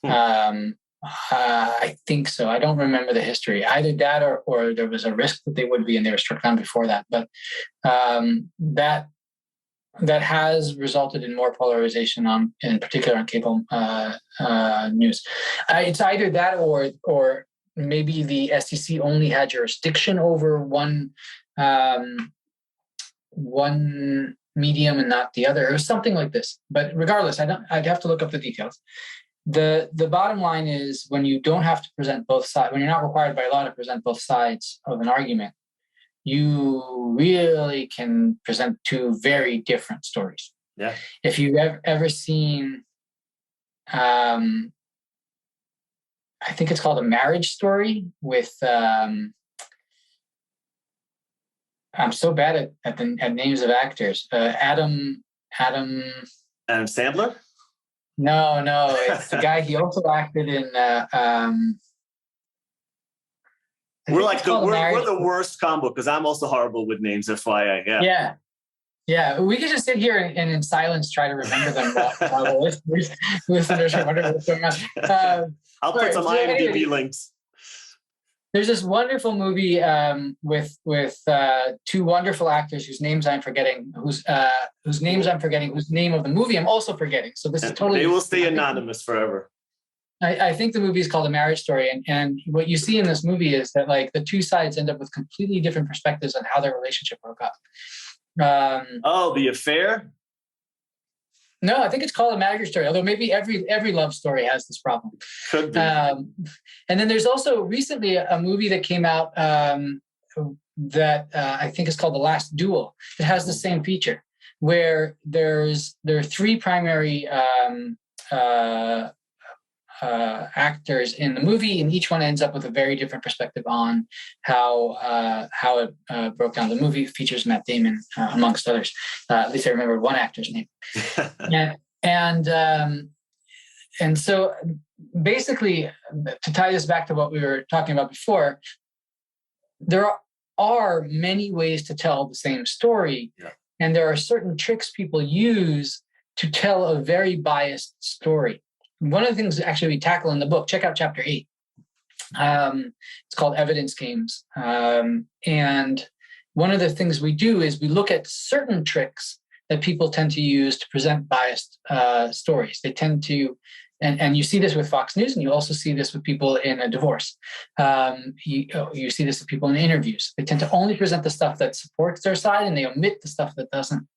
I think so. I don't remember the history. Either that or there was a risk that they would be, and they were struck down before that. But that has resulted in more polarization in particular on cable news. It's either that or maybe the SEC only had jurisdiction over one medium and not the other, or something like this. But regardless, I'd have to look up the details. The bottom line is, when you don't have to present both sides, when you're not required by law to present both sides of an argument, you really can present two very different stories. Yeah. If you've ever seen, I think it's called A Marriage Story with, I'm so bad at names of actors. Adam Sandler? No, it's the guy. He also acted in. We're the worst combo, because I'm also horrible with names. FYI, yeah. We can just sit here and in silence try to remember them while the listeners are wondering what's going on. I'll put some IMDb links. There's this wonderful movie with two wonderful actors whose names I'm forgetting, whose name of the movie I'm also forgetting. So this is totally. They will stay anonymous forever. I think the movie is called A Marriage Story, and what you see in this movie is that, like, the two sides end up with completely different perspectives on how their relationship broke up. The affair? No, I think it's called A Marriage Story, although maybe every love story has this problem. Could be. And then there's also recently a movie that came out that I think is called The Last Duel. It has the same feature, where there are three primary actors in the movie, and each one ends up with a very different perspective on how it broke down. The movie features Matt Damon, amongst others. At least I remember one actor's name. And so basically, to tie this back to what we were talking about before, there are many ways to tell the same story, and there are certain tricks people use to tell a very biased story. One of the things actually we tackle in the book, check out chapter 8. It's called Evidence Games. And one of the things we do is we look at certain tricks that people tend to use to present biased stories. They tend to, and you see this with Fox News, and you also see this with people in a divorce. You see this with people in interviews. They tend to only present the stuff that supports their side, and they omit the stuff that doesn't.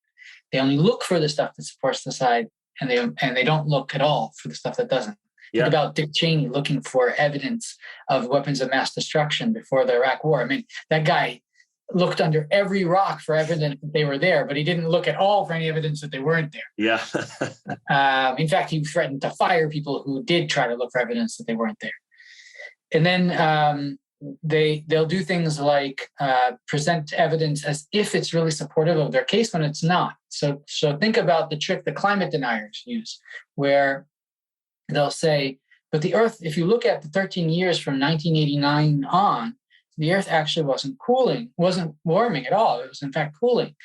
They only look for the stuff that supports the side, and they don't look at all for the stuff that doesn't. Think about Dick Cheney looking for evidence of weapons of mass destruction before the Iraq War. I mean, that guy looked under every rock for evidence that they were there, but he didn't look at all for any evidence that they weren't there. Yeah. In fact, he threatened to fire people who did try to look for evidence that they weren't there. And then they'll do things like present evidence as if it's really supportive of their case when it's not. So think about the trick that climate deniers use, where they'll say, but the Earth, if you look at the 13 years from 1989 on, the Earth actually wasn't warming at all. It was in fact cooling.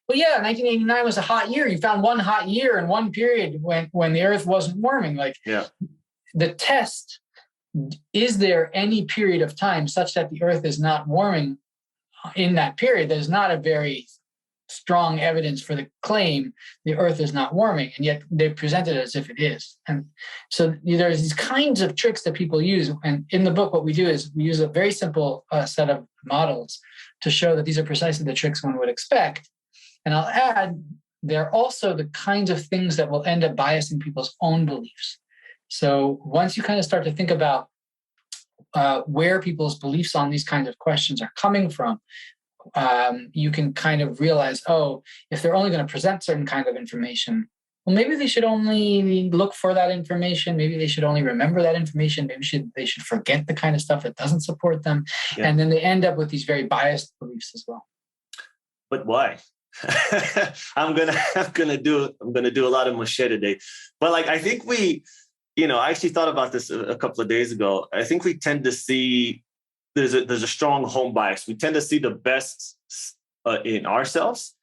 Well, yeah, 1989 was a hot year. You found one hot year in one period when the Earth wasn't warming. The test, is there any period of time such that the Earth is not warming in that period? That is not a very strong evidence for the claim the Earth is not warming, and yet they present it as if it is. And so there's these kinds of tricks that people use. And in the book, what we do is we use a very simple set of models to show that these are precisely the tricks one would expect. And I'll add, they're also the kinds of things that will end up biasing people's own beliefs. So once you kind of start to think about where people's beliefs on these kinds of questions are coming from, you can kind of realize, if they're only going to present certain kind of information, well, maybe they should only look for that information. Maybe they should only remember that information. Maybe they should forget the kind of stuff that doesn't support them. Yeah. And then they end up with these very biased beliefs as well. But why? I'm gonna do a lot of mushe today. But like, I think I actually thought about this a couple of days ago. I think we tend to see there's a strong home bias. We tend to see the best in ourselves.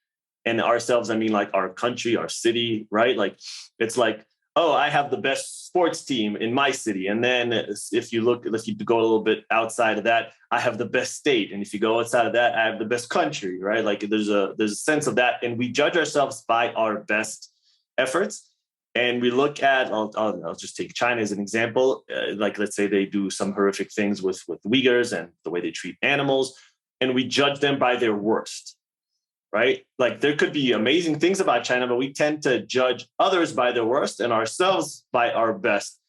And ourselves, I mean, like our country, our city, right? Like, it's like, oh, I have the best sports team in my city. And then if you go a little bit outside of that, I have the best state. And if you go outside of that, I have the best country, right? Like there's a sense of that. And we judge ourselves by our best efforts. And we look at, I'll just take China as an example. Like, let's say they do some horrific things with Uyghurs and the way they treat animals. And we judge them by their worst. Right? Like there could be amazing things about China, but we tend to judge others by their worst and ourselves by our best.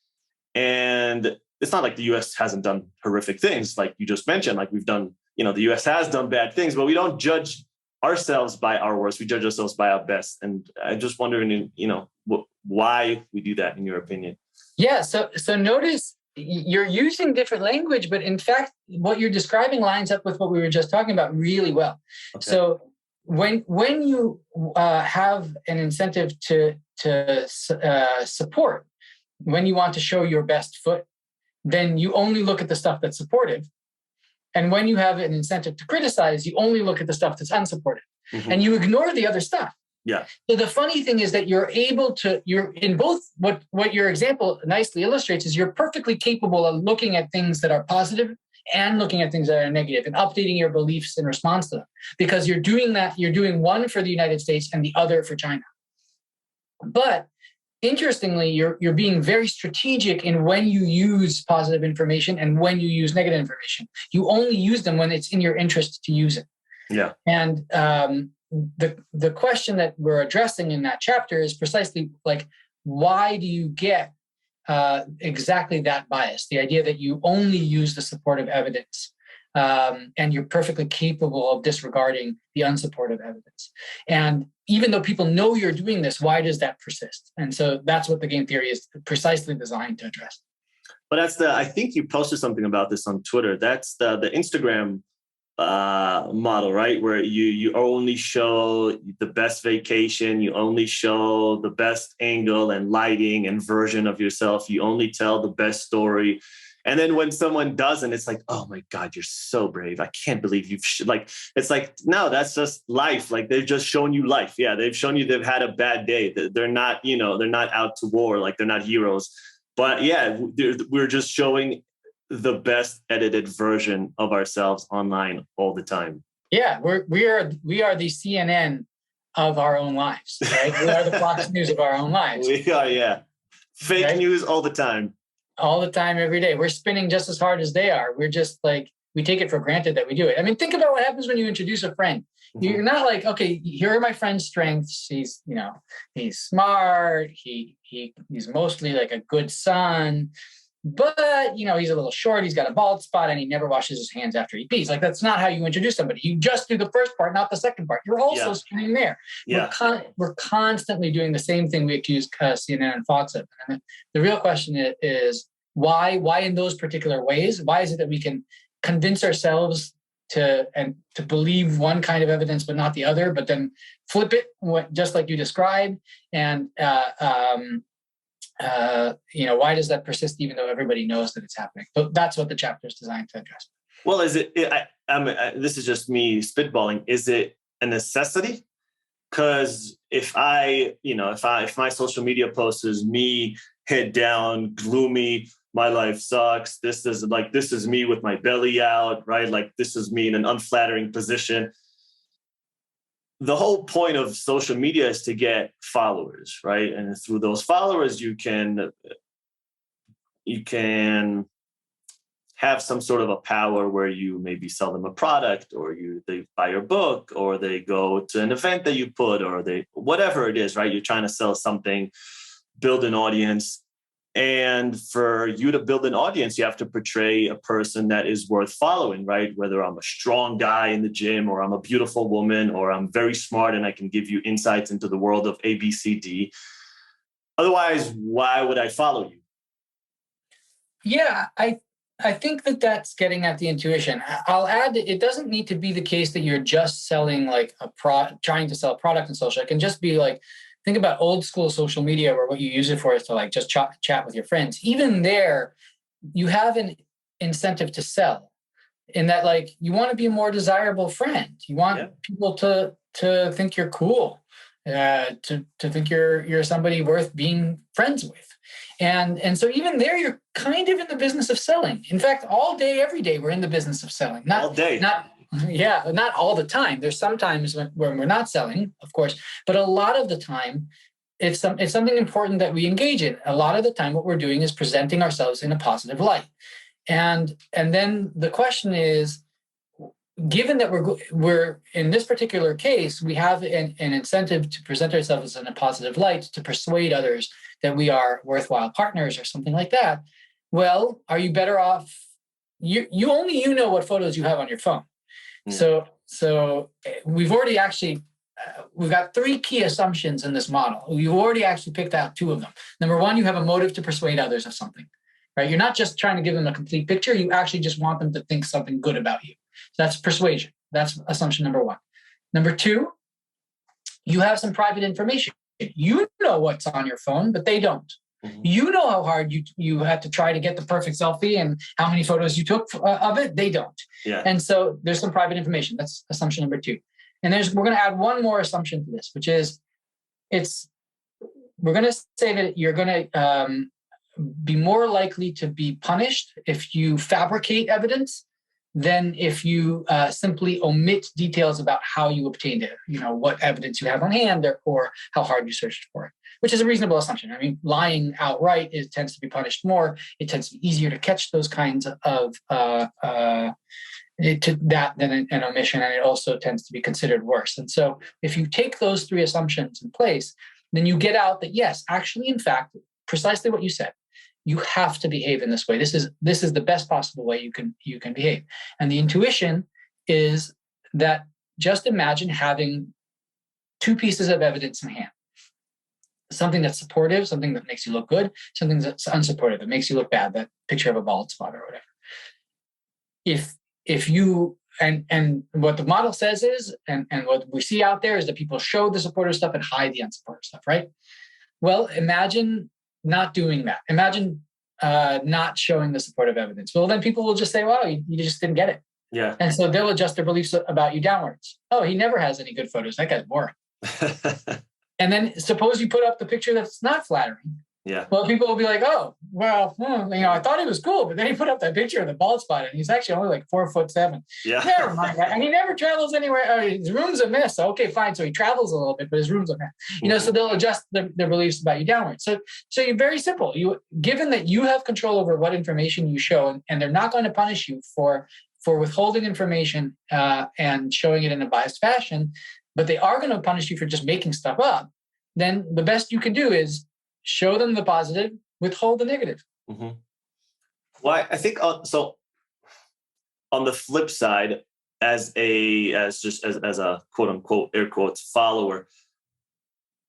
And it's not like the US hasn't done horrific things. Like you just mentioned, like we've done, the US has done bad things, but we don't judge ourselves by our worst. We judge ourselves by our best. And I'm just wondering, why we do that in your opinion? Yeah. So notice you're using different language, but in fact, what you're describing lines up with what we were just talking about really well. Okay. So when you have an incentive to support, when you want to show your best foot, then you only look at the stuff that's supportive. And when you have an incentive to criticize, you only look at the stuff that's unsupportive. Mm-hmm. And you ignore the other stuff. Yeah. So the funny thing is that you're in both what your example nicely illustrates is you're perfectly capable of looking at things that are positive and looking at things that are negative and updating your beliefs in response to them, because you're doing one for the United States and the other for China. But interestingly, you're being very strategic in when you use positive information and when you use negative information. You only use them when it's in your interest to use it. Yeah. And the question that we're addressing in that chapter is precisely like, why do you get exactly that bias? The idea that you only use the supportive evidence and you're perfectly capable of disregarding the unsupportive evidence. And even though people know you're doing this, why does that persist? And so that's what the game theory is precisely designed to address. But I think you posted something about this on Twitter. That's the Instagram model, right? Where you only show the best vacation, you only show the best angle and lighting and version of yourself. You only tell the best story. And then when someone doesn't, it's like, oh my God, you're so brave. I can't believe it's like, no, that's just life. Like they've just shown you life. Yeah. They've shown you they've had a bad day. They're not, they're not out to war. Like they're not heroes, but yeah, we're just showing the best edited version of ourselves online all the time. Yeah. We are the CNN of our own lives, right? We are the Fox News of our own lives. We are. Yeah. Fake news all the time. All the time, every day. We're spinning just as hard as they are. We're just like, we take it for granted that we do it. I mean, think about what happens when you introduce a friend. Mm-hmm. You're not like, okay, here are my friend's strengths. He's smart. He's mostly like a good son, but he's a little short. He's got a bald spot and he never washes his hands after he pees. Like, that's not how you introduce somebody. You just do the first part, not the second part. You're also spinning there. Yeah. We're constantly doing the same thing we accuse CNN and Fox of. And the real question is why in those particular ways? Why is it that we can convince ourselves to believe one kind of evidence but not the other, but then flip it just like you described? And why does that persist even though everybody knows that it's happening? But that's what the chapter is designed to address. Well, this is just me spitballing. Is it a necessity? Because if my social media post is me head down, gloomy, my life sucks. This is me with my belly out, right? Like this is me in an unflattering position. The whole point of social media is to get followers, right? And through those followers, you can have some sort of a power where you maybe sell them a product, or they buy your book, or they go to an event that you put, or whatever it is, right? You're trying to sell something, build an audience. And for you to build an audience, you have to portray a person that is worth following, right? Whether I'm a strong guy in the gym, or I'm a beautiful woman, or I'm very smart and I can give you insights into the world of ABCD. Otherwise, why would I follow you? Yeah, I think that that's getting at the intuition. I'll add that it doesn't need to be the case that you're just selling like trying to sell a product in social. It can just be like, think about old school social media where what you use it for is to like just chat with your friends. Even there, you have an incentive to sell in that like you want to be a more desirable friend. You want people to think you're cool, to think you're somebody worth being friends with. And so even there, you're kind of in the business of selling. In fact, all day, every day, we're in the business of selling. Not all day. Not all the time. There's some times when we're not selling, of course, but a lot of the time, it's something important that we engage in. A lot of the time, what we're doing is presenting ourselves in a positive light. And then the question is, given that we're in this particular case, we have an incentive to present ourselves in a positive light to persuade others that we are worthwhile partners or something like that. Well, are you better off? You know what photos you have on your phone. So we've already actually we've got three key assumptions in this model. We've already actually picked out two of them. Number one, you have a motive to persuade others of something, right? You're not just trying to give them a complete picture. You actually just want them to think something good about you. So that's persuasion. That's assumption number one. Number two, you have some private information. You know what's on your phone, but they don't. Mm-hmm. You know how hard you had to try to get the perfect selfie and how many photos you took of it. They don't. Yeah. And so there's some private information. That's assumption number two. And we're going to add one more assumption to this, which is we're going to say that you're going to be more likely to be punished if you fabricate evidence than if you simply omit details about how you obtained it, what evidence you have on hand or how hard you searched for it, which is a reasonable assumption. I mean, lying outright tends to be punished more. It tends to be easier to catch those kinds of than an omission, and it also tends to be considered worse. And so if you take those three assumptions in place, then you get out that, yes, actually, in fact, precisely what you said, you have to behave in this way. This is the best possible way you can behave. And the intuition is that just imagine having two pieces of evidence in hand. Something that's supportive, something that makes you look good, something that's unsupportive, that makes you look bad, that picture of a bald spot or whatever. If you and what the model says is, and what we see out there is that people show the supportive stuff and hide the unsupportive stuff, right? Well, imagine not doing that. Imagine not showing the supportive evidence. Well, then people will just say, well, you just didn't get it. Yeah. And so they'll adjust their beliefs about you downwards. Oh, he never has any good photos. That guy's boring. And then suppose you put up the picture that's not flattering. Yeah. Well, people will be like, oh, well, I thought he was cool, but then he put up that picture of the bald spot and he's actually only like 4'7". Yeah. Never mind that. And he never travels anywhere. I mean, his room's a mess. Okay, fine. So he travels a little bit, but his room's a mess. So they'll adjust their beliefs about you downwards. So you're very simple. Given that you have control over what information you show, and they're not going to punish you for withholding information and showing it in a biased fashion, but they are going to punish you for just making stuff up, then the best you can do is show them the positive, withhold the negative. Mm-hmm. Well, I think so. On the flip side, as a quote unquote air quotes follower,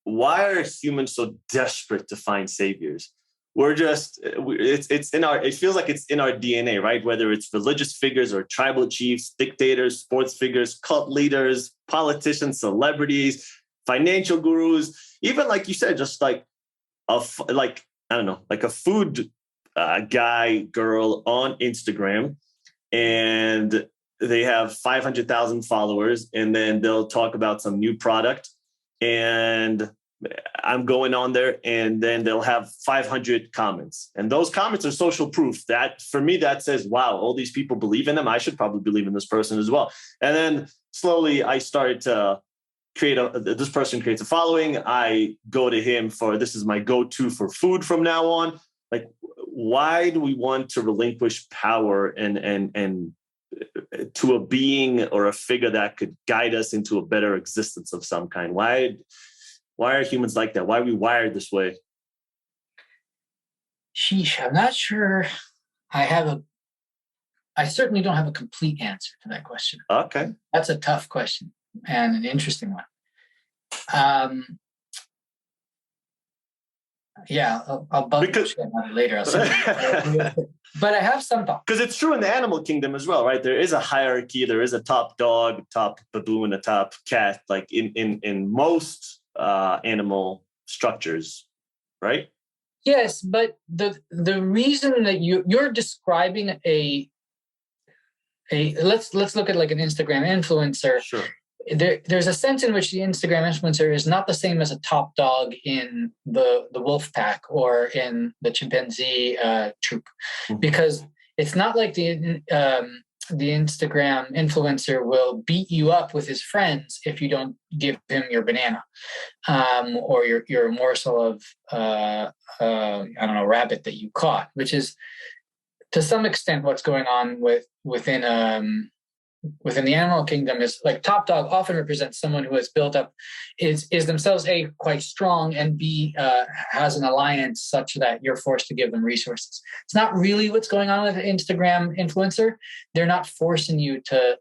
why are humans so desperate to find saviors? It feels like it's in our DNA, right? Whether it's religious figures or tribal chiefs, dictators, sports figures, cult leaders, politicians, celebrities, financial gurus, even like you said, just like a food guy, girl on Instagram, and they have 500,000 followers, and then they'll talk about some new product, and I'm going on there, and then they'll have 500 comments, and those comments are social proof that for me, that says, wow, all these people believe in them. I should probably believe in this person as well. And then slowly I started to this person creates a following. I go to him for, this is my go-to for food from now on. Like, why do we want to relinquish power and to a being or a figure that could guide us into a better existence of some kind? Why are humans like that? Why are we wired this way? Sheesh, I'm not sure I certainly don't have a complete answer to that question. Okay. That's a tough question and an interesting one. Yeah, I'll bug Because about it later. But I have some thoughts. because it's true in the animal kingdom as well, right? There is a hierarchy. There is a top dog, top baboon, a top cat, like in most animal structures, right? Yes, but the reason that you're describing a let's look at like an Instagram influencer. Sure. There's a sense in which the Instagram influencer is not the same as a top dog in the wolf pack or in the chimpanzee troop, because it's not like the Instagram influencer will beat you up with his friends if you don't give him your banana, or your morsel of I don't know, rabbit that you caught, which is to some extent what's going on within the animal kingdom. Is like top dog often represents someone who has built up, is themselves A, quite strong, and B, has an alliance such that you're forced to give them resources. It's not really what's going on with an Instagram influencer. They're not forcing you to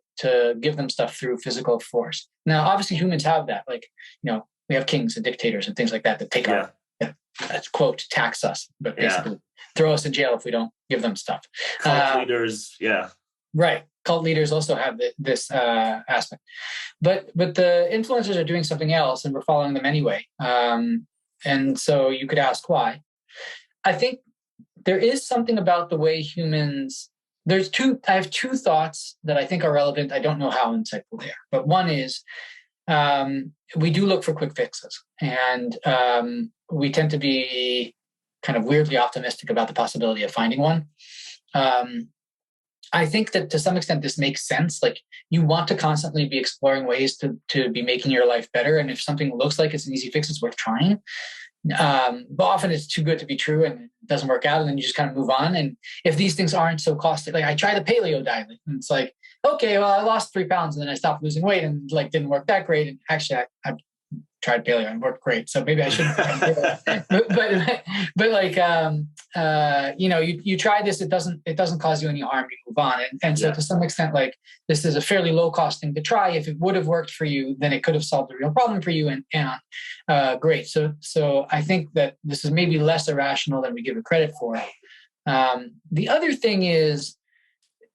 give them stuff through physical force. Now, obviously humans have that. Like, we have kings and dictators and things like that take our, quote, tax us, but basically throw us in jail if we don't give them stuff. Cult leaders, right. Cult leaders also have this aspect, but the influencers are doing something else, and we're following them anyway. And so you could ask why. I think there is something about the way humans. I have two thoughts that I think are relevant. I don't know how insightful they are, but one is we do look for quick fixes, and we tend to be kind of weirdly optimistic about the possibility of finding one. I think that to some extent this makes sense. Like, you want to constantly be exploring ways to be making your life better. And if something looks like it's an easy fix, it's worth trying. But often it's too good to be true and it doesn't work out. And then you just kind of move on. And if these things aren't so costly, like I tried the paleo diet, and it's like, okay, well, I lost 3 pounds and then I stopped losing weight and like didn't work that great. And actually I tried paleo and worked great. So maybe I shouldn't. but like, you try this, it doesn't cause you any harm, you move on. And so to some extent, like, this is a fairly low cost thing to try. If it would have worked for you, then it could have solved the real problem for you. And great. So I think that this is maybe less irrational than we give it credit for. The other thing is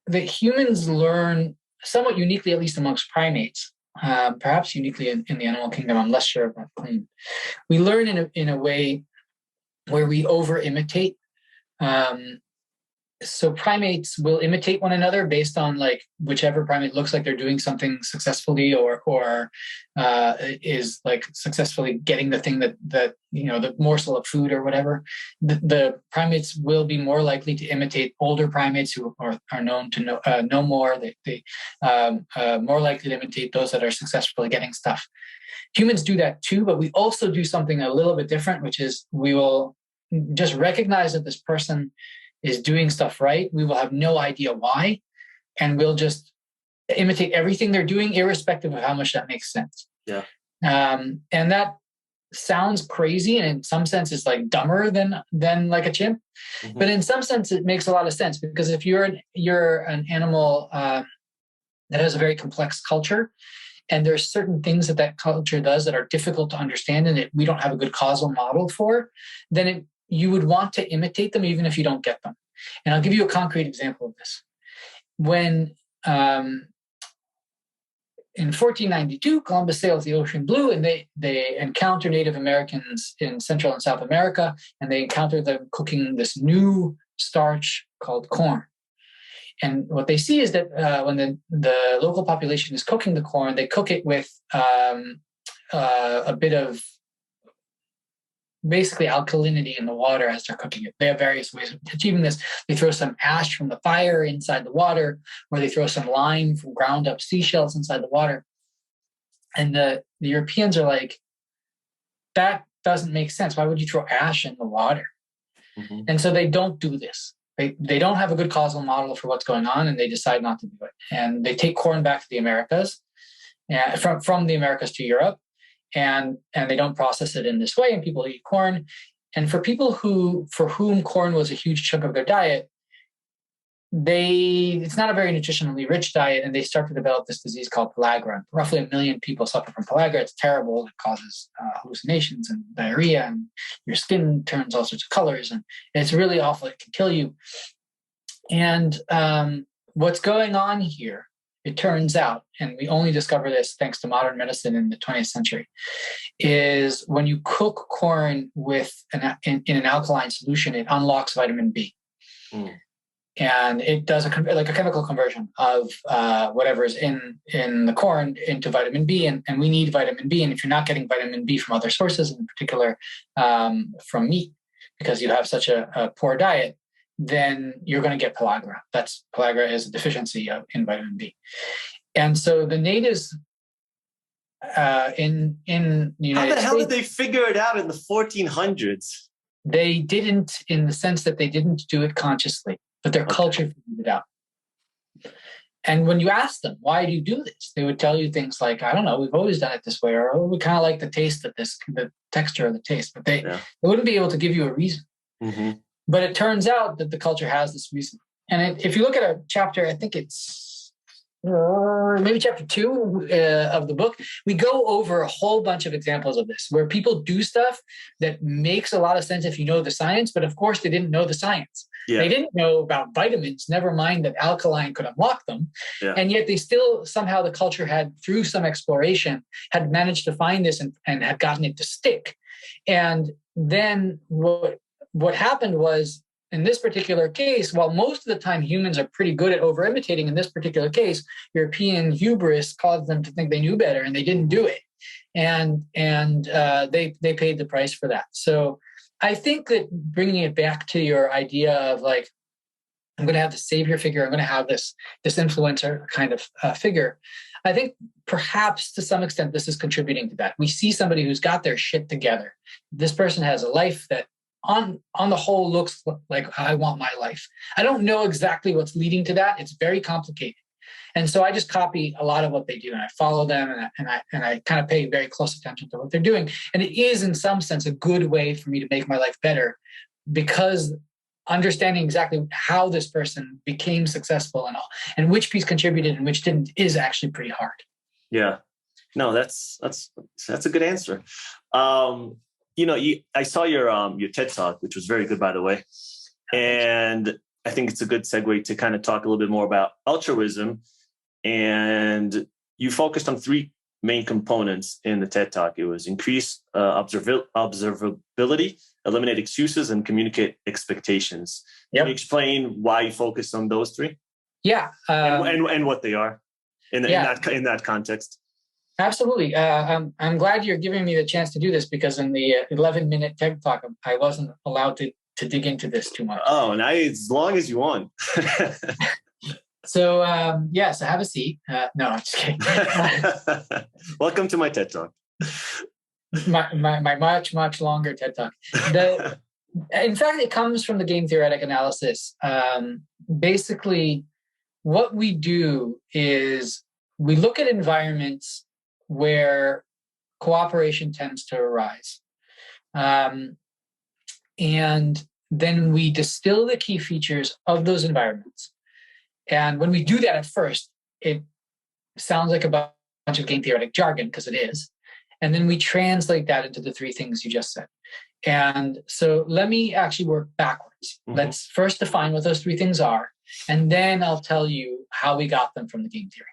that humans learn somewhat uniquely, at least amongst primates, perhaps uniquely in the animal kingdom. I'm less sure of that claim. We learn in a way where we over imitate. So primates will imitate one another based on like whichever primate looks like they're doing something successfully or is like successfully getting the thing that the morsel of food or whatever. The primates will be more likely to imitate older primates who are known to know more. They more likely to imitate those that are successfully getting stuff. Humans do that too, but we also do something a little bit different, which is we will just recognize that this person is doing stuff right. We will have no idea why, and we'll just imitate everything they're doing, irrespective of how much that makes sense. Yeah. And that sounds crazy, and in some sense, it's like dumber than like a chimp. Mm-hmm. But in some sense, it makes a lot of sense, because if you're an animal that has a very complex culture, and there's certain things that culture does that are difficult to understand and that we don't have a good causal model for, then you would want to imitate them even if you don't get them. And I'll give you a concrete example of this. When in 1492, Columbus sails the ocean blue, and they encounter Native Americans in Central and South America, and they encounter them cooking this new starch called corn. And what they see is that when the local population is cooking the corn, they cook it with a bit of basically alkalinity in the water as they're cooking it. They have various ways of achieving this. They throw some ash from the fire inside the water, or they throw some lime from ground up seashells inside the water. And the Europeans are like, that doesn't make sense. Why would you throw ash in the water? Mm-hmm. And so they don't do this. They don't have a good causal model for what's going on, and they decide not to do it. And they take corn back to the Americas, from the Americas to Europe. And they don't process it in this way, and people eat corn. And for people for whom corn was a huge chunk of their diet, it's not a very nutritionally rich diet, and they start to develop this disease called pellagra. Roughly 1 million people suffer from pellagra. It's terrible. It causes hallucinations and diarrhea, and your skin turns all sorts of colors, and it's really awful. It can kill you. And what's going on here, it turns out, and we only discover this thanks to modern medicine in the 20th century, is when you cook corn with in an alkaline solution, it unlocks vitamin B. Mm. And it does a chemical conversion of whatever is in the corn into vitamin B, and we need vitamin B. And if you're not getting vitamin B from other sources, in particular from meat, because you have such a poor diet, then you're going to get pellagra. Pellagra is a deficiency in vitamin B. And so the natives in the United States, how did they figure it out in the 1400s? They didn't, in the sense that they didn't do it consciously, but their culture figured it out. And when you ask them, why do you do this? They would tell you things like, I don't know, we've always done it this way, or we kind of like the taste of this, the texture of the taste, but they wouldn't be able to give you a reason. Mm-hmm. But it turns out that the culture has this reason. And if you look at a chapter, I think it's maybe chapter 2 of the book, we go over a whole bunch of examples of this, where people do stuff that makes a lot of sense if you know the science, but of course they didn't know the science. Yeah. They didn't know about vitamins, never mind that alkaline could unlock them. Yeah. And yet they still, somehow the culture had, through some exploration, had managed to find this and had gotten it to stick. And then what happened was, in this particular case, while most of the time humans are pretty good at over-imitating, in this particular case, European hubris caused them to think they knew better, and they didn't do it. And they paid the price for that. So I think that bringing it back to your idea of like, I'm going to have the savior figure, I'm going to have this influencer kind of figure, I think perhaps to some extent this is contributing to that. We see somebody who's got their shit together. This person has a life that on the whole looks like I want my life. I don't know exactly what's leading to that. It's very complicated. And so I just copy a lot of what they do, and I follow them, and I kind of pay very close attention to what they're doing. And it is, in some sense, a good way for me to make my life better, because understanding exactly how this person became successful and which piece contributed and which didn't is actually pretty hard. Yeah. No, that's a good answer. I saw your TED Talk, which was very good, by the way. And I think it's a good segue to kind of talk a little bit more about altruism. And you focused on 3 main components in the TED Talk. It was increase observability, eliminate excuses, and communicate expectations. Yep. Can you explain why you focused on those 3? Yeah. And what they are in that context. Absolutely. I'm glad you're giving me the chance to do this, because in the 11-minute TED Talk, I wasn't allowed to dig into this too much. Oh, now as long as you want. So, so have a seat. No, I'm just kidding. Welcome to my TED Talk. my much, much longer TED Talk. In fact, it comes from the game theoretic analysis. Basically, what we do is we look at environments where cooperation tends to arise. And then we distill the key features of those environments. And when we do that at first, it sounds like a bunch of game theoretic jargon, because it is. And then we translate that into the 3 things you just said. And so let me actually work backwards. Mm-hmm. Let's first define what those 3 things are, and then I'll tell you how we got them from the game theory.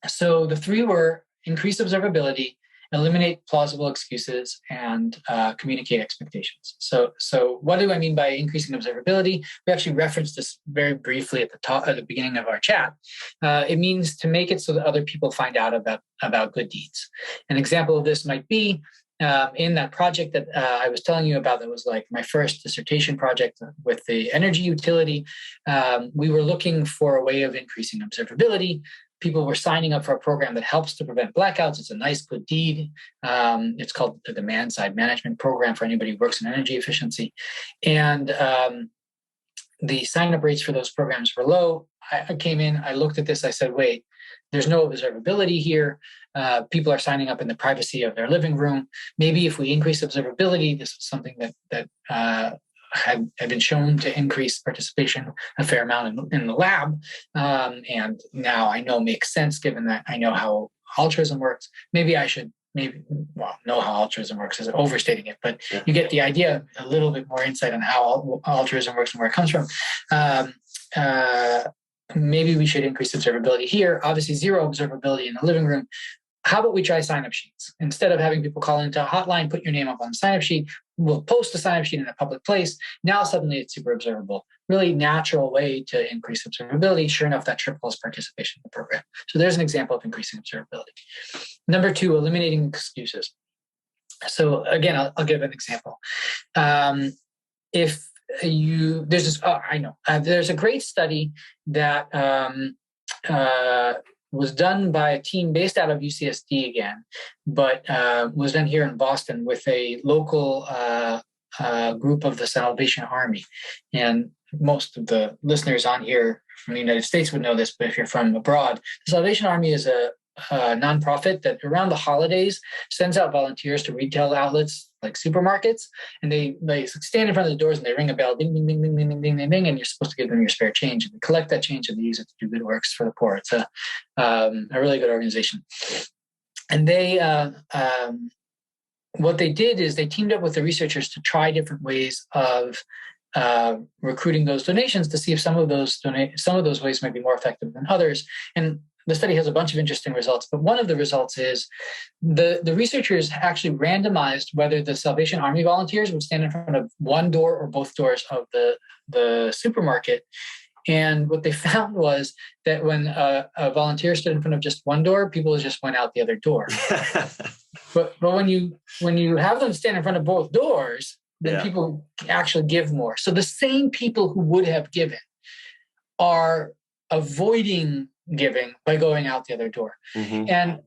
So the 3 were increase observability, eliminate plausible excuses, and communicate expectations. So what do I mean by increasing observability? We actually referenced this very briefly at the beginning of our chat. It means to make it so that other people find out about good deeds. An example of this might be in that project that I was telling you about, that was like my first dissertation project with the energy utility. We were looking for a way of increasing observability. People were signing up for a program that helps to prevent blackouts. It's a nice, good deed. It's called the Demand Side Management Program for anybody who works in energy efficiency. And the sign-up rates for those programs were low. I came in, I looked at this, I said, wait, there's no observability here. People are signing up in the privacy of their living room. Maybe if we increase observability, this is something that have been shown to increase participation a fair amount in the lab. And now I know makes sense given that I know how altruism works. Maybe I should know how altruism works is overstating it, but you get the idea, a little bit more insight on how altruism works and where it comes from. Maybe we should increase observability here. Obviously, zero observability in the living room. How about we try sign-up sheets? Instead of having people call into a hotline, put your name up on the sign-up sheet, we'll post a sign-up sheet in a public place. Now suddenly it's super observable. Really natural way to increase observability. Sure enough, that triples participation in the program. So there's an example of increasing observability. Number two, eliminating excuses. So again, I'll give an example. There's a great study that was done by a team based out of UCSD again, but was done here in Boston with a local group of the Salvation Army. And most of the listeners on here from the United States would know this, but if you're from abroad, the Salvation Army is a nonprofit that around the holidays sends out volunteers to retail outlets like supermarkets, and they stand in front of the doors and they ring a bell, ding, ding, ding, ding, ding, ding, ding, ding, ding, and you're supposed to give them your spare change, and they collect that change and they use it to do good works for the poor. It's a really good organization. And they what they did is they teamed up with the researchers to try different ways of recruiting those donations to see if some of those ways might be more effective than others. And the study has a bunch of interesting results, but one of the results is the researchers actually randomized whether the Salvation Army volunteers would stand in front of one door or both doors of the supermarket. And what they found was that when a volunteer stood in front of just one door, people just went out the other door. but when you have them stand in front of both doors, then people actually give more. So the same people who would have given are avoiding giving by going out the other door. Mm-hmm. And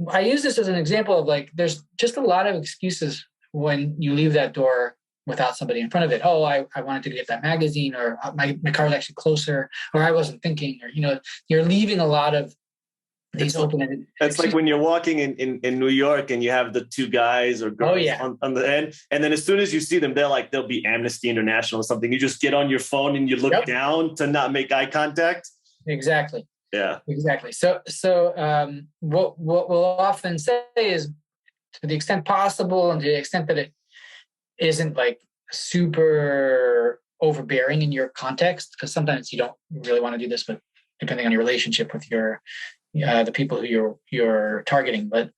I use this as an example of there's just a lot of excuses when you leave that door without somebody in front of it. Oh, I wanted to get that magazine, or my car is actually closer, or I wasn't thinking, or, you're leaving a lot of these open-ended. It's like when you're walking in New York and you have the two guys or girls on the end. And then as soon as you see them, they'll be Amnesty International or something. You just get on your phone and you look down to not make eye contact. Exactly. Yeah, exactly. So what we'll often say is, to the extent possible and to the extent that it isn't super overbearing in your context, because sometimes you don't really want to do this, but depending on your relationship with the people who you're targeting, but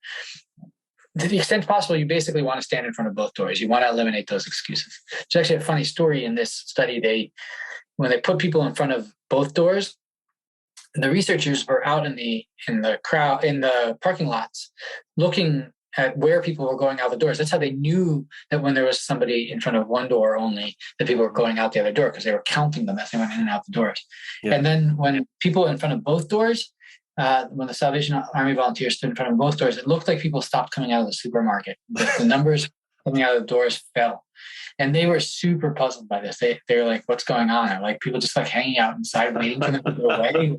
to the extent possible, you basically want to stand in front of both doors. You want to eliminate those excuses. There's actually a funny story in this study. When they put people in front of both doors, the researchers were out in the parking lots looking at where people were going out the doors. That's how they knew that when there was somebody in front of one door only, that people were going out the other door, because they were counting them as they went in and out the doors. Yeah. And then when people in front of both doors, when the Salvation Army volunteers stood in front of both doors, it looked like people stopped coming out of the supermarket. The numbers coming out of the doors fell. And they were super puzzled by this. They were like, what's going on? Or people just hanging out inside waiting for them to go away.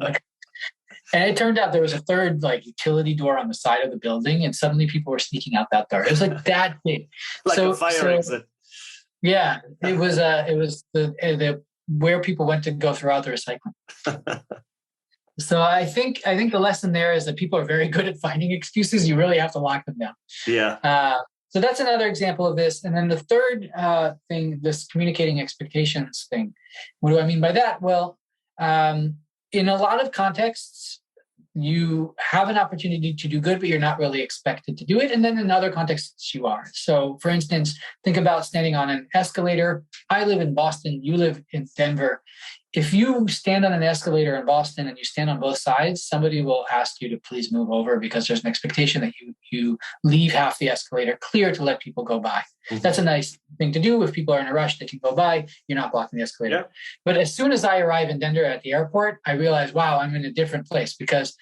And it turned out there was a third utility door on the side of the building, and suddenly people were sneaking out that door. It was that big. A fire exit. Yeah, it was the where people went to go throw out the recycling. So I think the lesson there is that people are very good at finding excuses. You really have to lock them down. Yeah. So that's another example of this. And then the third thing, this communicating expectations thing. What do I mean by that? Well, in a lot of contexts, you have an opportunity to do good, but you're not really expected to do it. And then in other contexts, you are. So for instance, think about standing on an escalator. I live in Boston. You live in Denver. If you stand on an escalator in Boston and you stand on both sides, somebody will ask you to please move over, because there's an expectation that you leave half the escalator clear to let people go by. Mm-hmm. That's a nice thing to do. If people are in a rush, they can go by. You're not blocking the escalator. Yeah. But as soon as I arrive in Denver at the airport, I realize, wow, I'm in a different place, because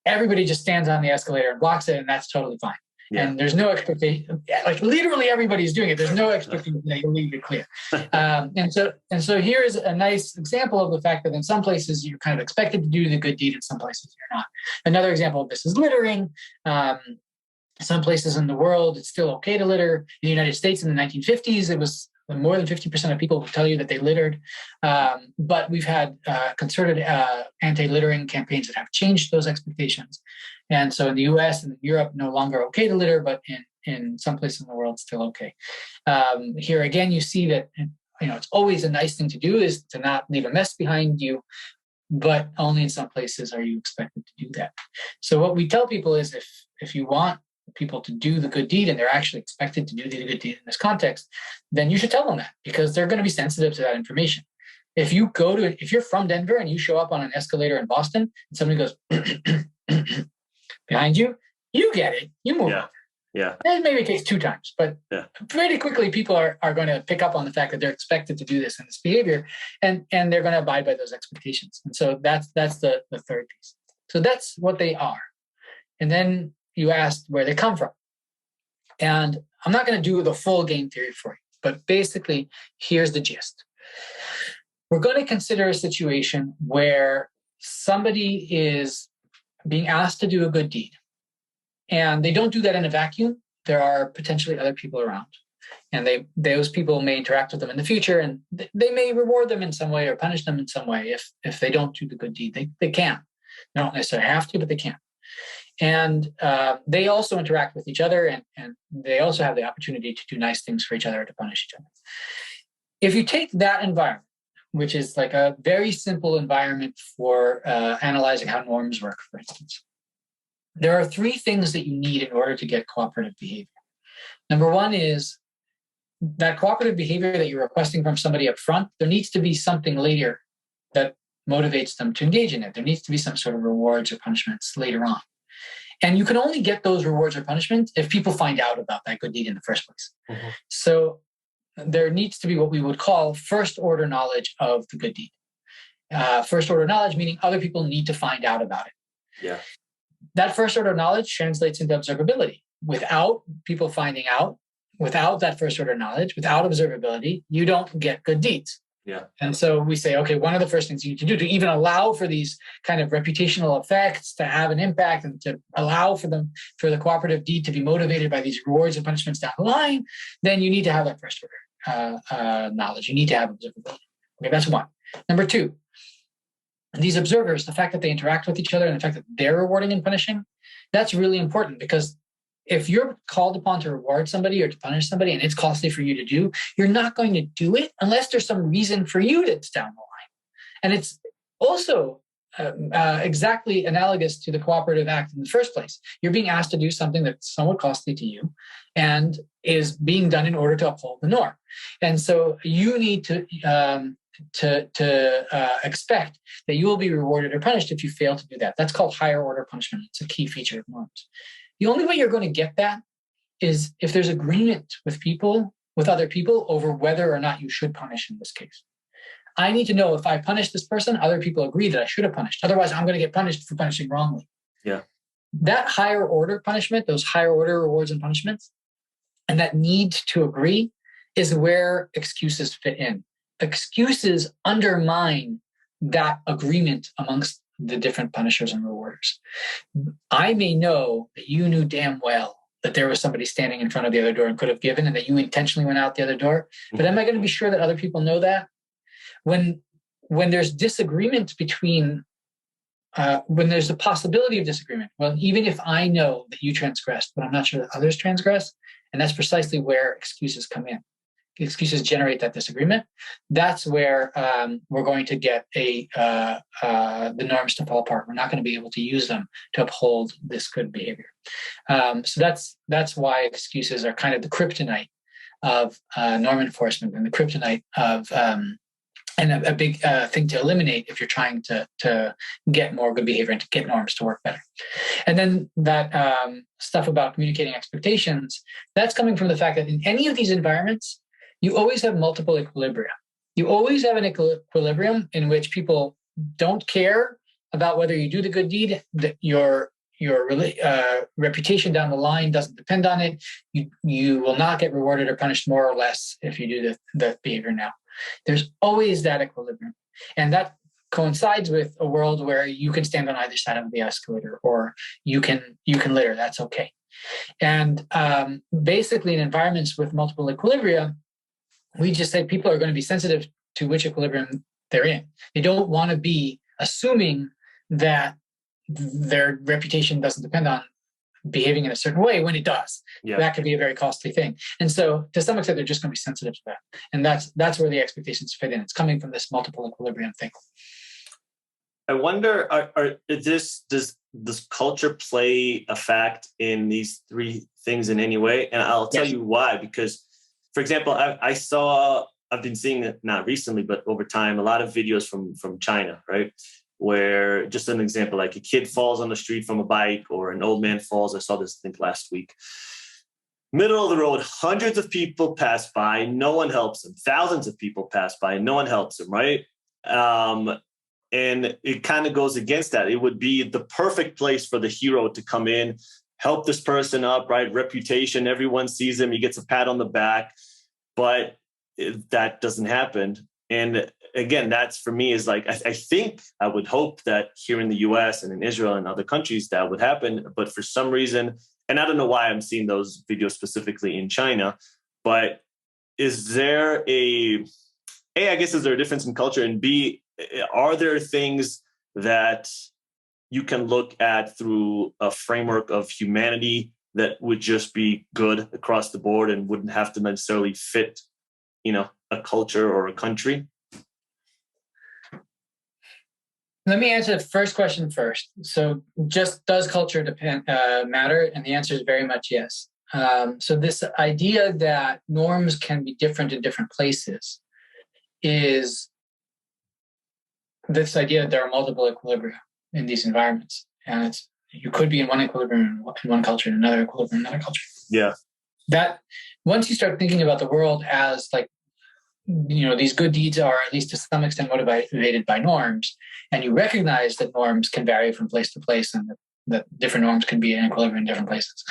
everybody just stands on the escalator and blocks it, and that's totally fine. Yeah. And there's no expectation, literally everybody's doing it. There's no expectation that you'll leave it clear. And so here's a nice example of the fact that in some places you're kind of expected to do the good deed, in some places you're not. Another example of this is littering. Some places in the world, it's still okay to litter. In the United States in the 1950s, it was More than 50% of people will tell you that they littered. But we've had concerted anti-littering campaigns that have changed those expectations. And so in the US and Europe, no longer okay to litter, but in some places in the world, still okay. Here again, you see that it's always a nice thing to do is to not leave a mess behind you, but only in some places are you expected to do that. So what we tell people is if you want people to do the good deed and they're actually expected to do the good deed in this context, then you should tell them that, because they're going to be sensitive to that information. If you're from Denver and you show up on an escalator in Boston and somebody goes behind you, you get it, you move. Yeah. And maybe it takes 2 times, but pretty quickly people are going to pick up on the fact that they're expected to do this and this behavior, and they're going to abide by those expectations. And so that's the third piece. So that's what they are. And then you asked where they come from. And I'm not going to do the full game theory for you, but basically here's the gist. We're going to consider a situation where somebody is being asked to do a good deed. And they don't do that in a vacuum. There are potentially other people around. And those people may interact with them in the future, and they may reward them in some way or punish them in some way if they don't do the good deed. They can. They don't necessarily have to, but they can. And they also interact with each other, and they also have the opportunity to do nice things for each other, to punish each other. If you take that environment, which is like a very simple environment for analyzing how norms work, for instance, there are 3 things that you need in order to get cooperative behavior. Number 1 is that cooperative behavior that you're requesting from somebody up front, there needs to be something later that motivates them to engage in it. There needs to be some sort of rewards or punishments later on. And you can only get those rewards or punishments if people find out about that good deed in the first place. Mm-hmm. So there needs to be what we would call first order knowledge of the good deed. First order knowledge, meaning other people need to find out about it. Yeah. That first order knowledge translates into observability. Without people finding out, without that first order knowledge, without observability, you don't get good deeds. Yeah. And so we say, okay, one of the first things you need to do to even allow for these kind of reputational effects to have an impact and to allow for the cooperative deed to be motivated by these rewards and punishments down the line, then you need to have that first order knowledge. You need to have observability. Okay, that's 1. Number 2, these observers, the fact that they interact with each other and the fact that they're rewarding and punishing, that's really important, because if you're called upon to reward somebody or to punish somebody and it's costly for you to do, you're not going to do it unless there's some reason for you that's down the line. And it's also exactly analogous to the cooperative act in the first place. You're being asked to do something that's somewhat costly to you and is being done in order to uphold the norm. And so you need to expect that you will be rewarded or punished if you fail to do that. That's called higher order punishment. It's a key feature of norms. The only way you're going to get that is if there's agreement with other people over whether or not you should punish in this case. I need to know if I punish this person, other people agree that I should have punished. Otherwise, I'm going to get punished for punishing wrongly. Yeah. That higher order punishment, those higher order rewards and punishments, and that need to agree is where excuses fit in. Excuses undermine that agreement amongst the different punishers and rewarders. I may know that you knew damn well that there was somebody standing in front of the other door and could have given, and that you intentionally went out the other door. But am I going to be sure that other people know that? When there's disagreement between, when there's a possibility of disagreement, well, even if I know that you transgressed, but I'm not sure that others transgress, and that's precisely where excuses come in. Excuses generate that disagreement. That's where we're going to get the norms to fall apart. We're not going to be able to use them to uphold this good behavior. So that's why excuses are kind of the kryptonite of norm enforcement, and the kryptonite of and a big thing to eliminate if you're trying to get more good behavior and to get norms to work better. And then that stuff about communicating expectations, that's coming from the fact that in any of these environments, you always have multiple equilibria. You always have an equilibrium in which people don't care about whether you do the good deed, that your reputation down the line doesn't depend on it. You will not get rewarded or punished more or less if you do the behavior now. There's always that equilibrium. And that coincides with a world where you can stand on either side of the escalator, or you can litter. That's okay. And basically in environments with multiple equilibria, we just say people are going to be sensitive to which equilibrium they're in. They don't want to be assuming that their reputation doesn't depend on behaving in a certain way when it does. Yeah. That could be a very costly thing. And so to some extent, they're just going to be sensitive to that. And that's where the expectations fit in. It's coming from this multiple equilibrium thing. I wonder, does culture play a fact in these three things in any way? And I'll tell you why. Because, for example, I've been seeing it not recently, but over time, a lot of videos from China, right? Where, just an example, like a kid falls on the street from a bike or an old man falls. I saw this, I think, last week. Middle of the road, hundreds of people pass by, no one helps them. Thousands of people pass by, no one helps them, right? And it kind of goes against that. It would be the perfect place for the hero to come in, help this person up, right? Reputation, everyone sees him, he gets a pat on the back, but that doesn't happen. And again, that's for me is like, I think I would hope that here in the US and in Israel and other countries that would happen. But for some reason, and I don't know why I'm seeing those videos specifically in China, but is there I guess, is there a difference in culture? And B, are there things that you can look at through a framework of humanity that would just be good across the board and wouldn't have to necessarily fit, a culture or a country? Let me answer the first question first. So just does culture matter? And the answer is very much yes. So this idea that norms can be different in different places is this idea that there are multiple equilibria in these environments. And you could be in one equilibrium in one culture and another equilibrium in another culture. Yeah. That once you start thinking about the world as like, these good deeds are at least to some extent motivated by norms, and you recognize that norms can vary from place to place and that different norms can be in equilibrium in different places,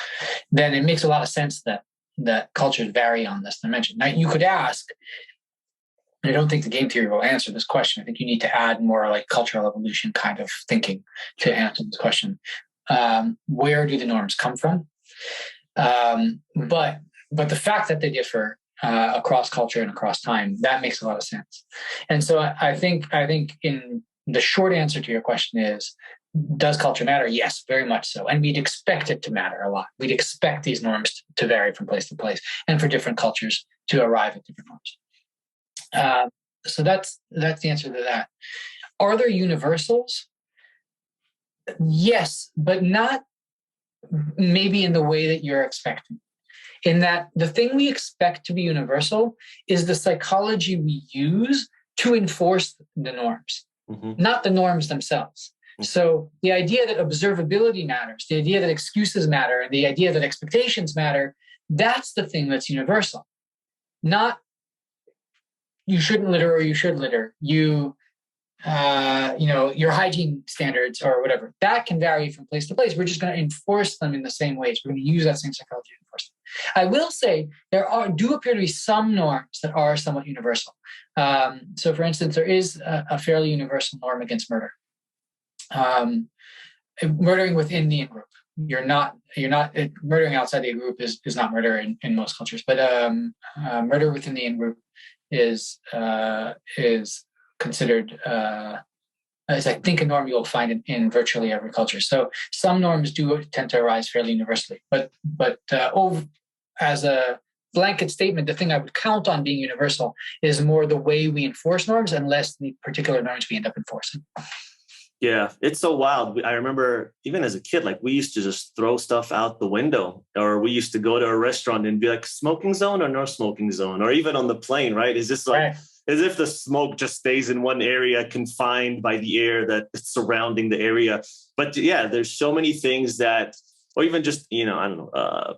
then it makes a lot of sense that cultures vary on this dimension. Now, you could ask, and I don't think the game theory will answer this question. I think you need to add more like cultural evolution kind of thinking to answer this question. Where do the norms come from? But the fact that they differ across culture and across time, that makes a lot of sense. And so I think in the short answer to your question is, does culture matter? Yes, very much so. And we'd expect it to matter a lot. We'd expect these norms to vary from place to place and for different cultures to arrive at different norms. So that's the answer to that. Are there universals? Yes, but not maybe in the way that you're expecting. In that the thing we expect to be universal is the psychology we use to enforce the norms, not the norms themselves. So the idea that observability matters, the idea that excuses matter, and the idea that expectations matter, that's the thing that's universal. Not you shouldn't litter or you should litter. Your hygiene standards or whatever, that can vary from place to place. We're just going to enforce them in the same ways. We're going to use that same psychology to enforce them. I will say there do appear to be some norms that are somewhat universal. So for instance, there is a fairly universal norm against murder. Murdering within the in-group. You're not murdering outside the group is not murder in most cultures, but murder within the in-group is considered as I think a norm you'll find in virtually every culture. So some norms do tend to arise fairly universally, but as a blanket statement, the thing I would count on being universal is more the way we enforce norms and less the particular norms we end up enforcing. Yeah, it's so wild. I remember even as a kid, like we used to just throw stuff out the window, or we used to go to a restaurant and be like, smoking zone or no smoking zone, or even on the plane, right? Is this like, right, as if the smoke just stays in one area confined by the air that's surrounding the area. But yeah, there's so many things that, or even just, I don't know,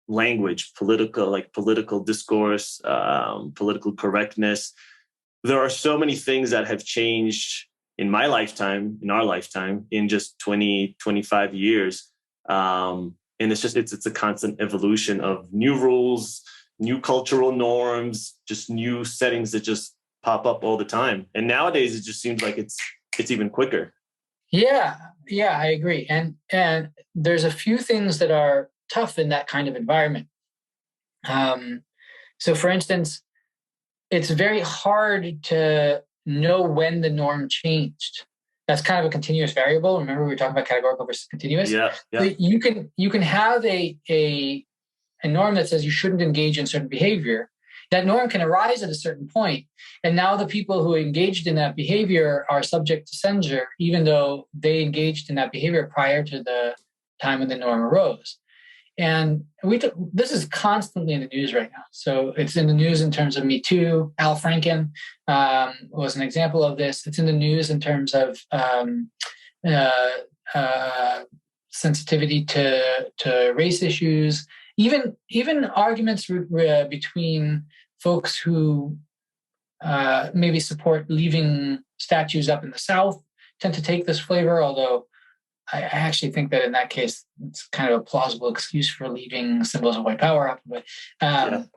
language, political discourse, political correctness. There are so many things that have changed in my lifetime, in our lifetime, in just 20, 25 years. And it's a constant evolution of new rules, new cultural norms, just new settings that just pop up all the time. And nowadays, it just seems like it's even quicker. Yeah, I agree. And there's a few things that are tough in that kind of environment. So for instance, it's very hard to know when the norm changed. That's kind of a continuous variable. Remember, we were talking about categorical versus continuous. Yeah. So you can have a norm that says you shouldn't engage in certain behavior. That norm can arise at a certain point, and now the people who engaged in that behavior are subject to censure, even though they engaged in that behavior prior to the time when the norm arose. And this is constantly in the news right now. So it's in the news in terms of Me Too. Al Franken was an example of this. It's in the news in terms of sensitivity to race issues. Even arguments between folks who maybe support leaving statues up in the South tend to take this flavor, although I actually think that in that case, it's kind of a plausible excuse for leaving symbols of white power up. But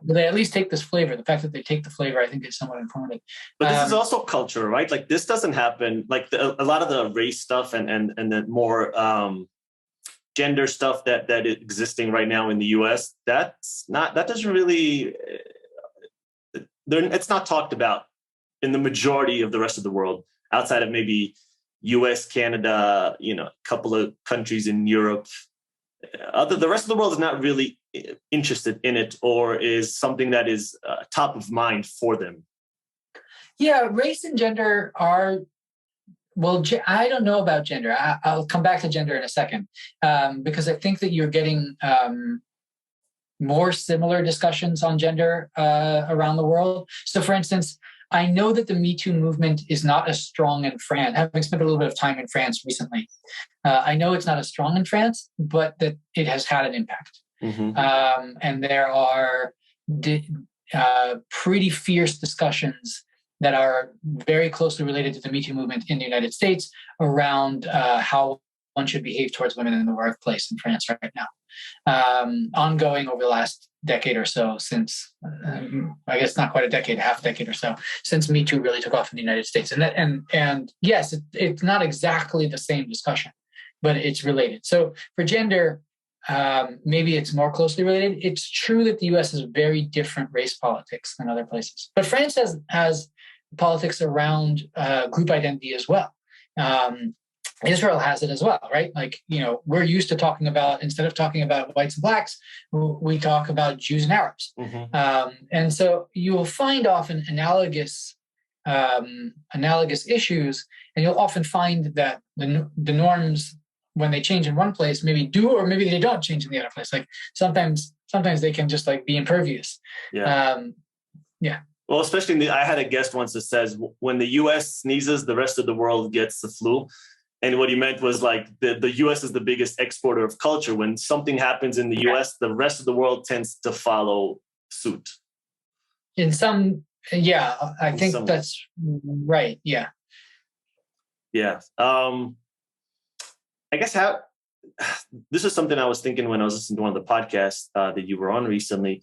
they at least take this flavor. The fact that they take the flavor, I think, is somewhat informative. But this is also culture, right? Like this doesn't happen. Like a lot of the race stuff and the more gender stuff that is existing right now in the U.S. That doesn't really. It's not talked about in the majority of the rest of the world, outside of maybe U.S., Canada, a couple of countries in Europe. The rest of the world is not really interested in it, or is something that is top of mind for them. Yeah, race and gender are. Well, I don't know about gender. I'll come back to gender in a second, because I think that you're getting more similar discussions on gender around the world. So, for instance, I know that the Me Too movement is not as strong in France. Having spent a little bit of time in France recently, I know it's not as strong in France, but that it has had an impact. Mm-hmm. And there are pretty fierce discussions that are very closely related to the Me Too movement in the United States around how one should behave towards women in the workplace in France right now. Ongoing over the last decade or so, since I guess not quite a decade, half decade or so, since Me Too really took off in the United States. And yes, it's not exactly the same discussion, but it's related. So for gender, maybe it's more closely related. It's true that the US has very different race politics than other places, but France has politics around group identity as well. Israel has it as well, right? Like, we're used to talking about, instead of talking about whites and blacks, we talk about Jews and Arabs. Mm-hmm. And so you will find often analogous issues, and you'll often find that the norms, when they change in one place, maybe do, or maybe they don't change in the other place. Like sometimes they can just like be impervious. Yeah. Well, especially I had a guest once that says when the U.S. sneezes, the rest of the world gets the flu. And what he meant was like the U.S. is the biggest exporter of culture. When something happens in the U.S., the rest of the world tends to follow suit. I think that's right. Yeah. Yeah. I guess this is something I was thinking when I was listening to one of the podcasts that you were on recently.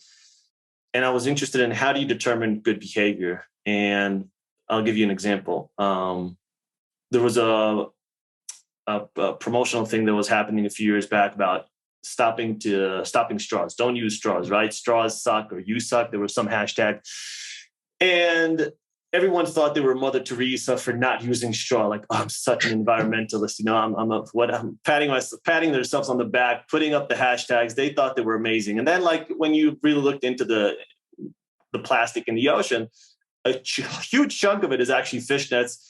And I was interested in, how do you determine good behavior? And I'll give you an example. There was a promotional thing that was happening a few years back about stopping straws. Don't use straws, right? Straws suck, or you suck. There was some hashtag. And everyone thought they were Mother Teresa for not using straw. Like, oh, I'm such an environmentalist. I'm patting themselves on the back, putting up the hashtags. They thought they were amazing. And then, like, when you really looked into the plastic in the ocean, a huge chunk of it is actually fish nets.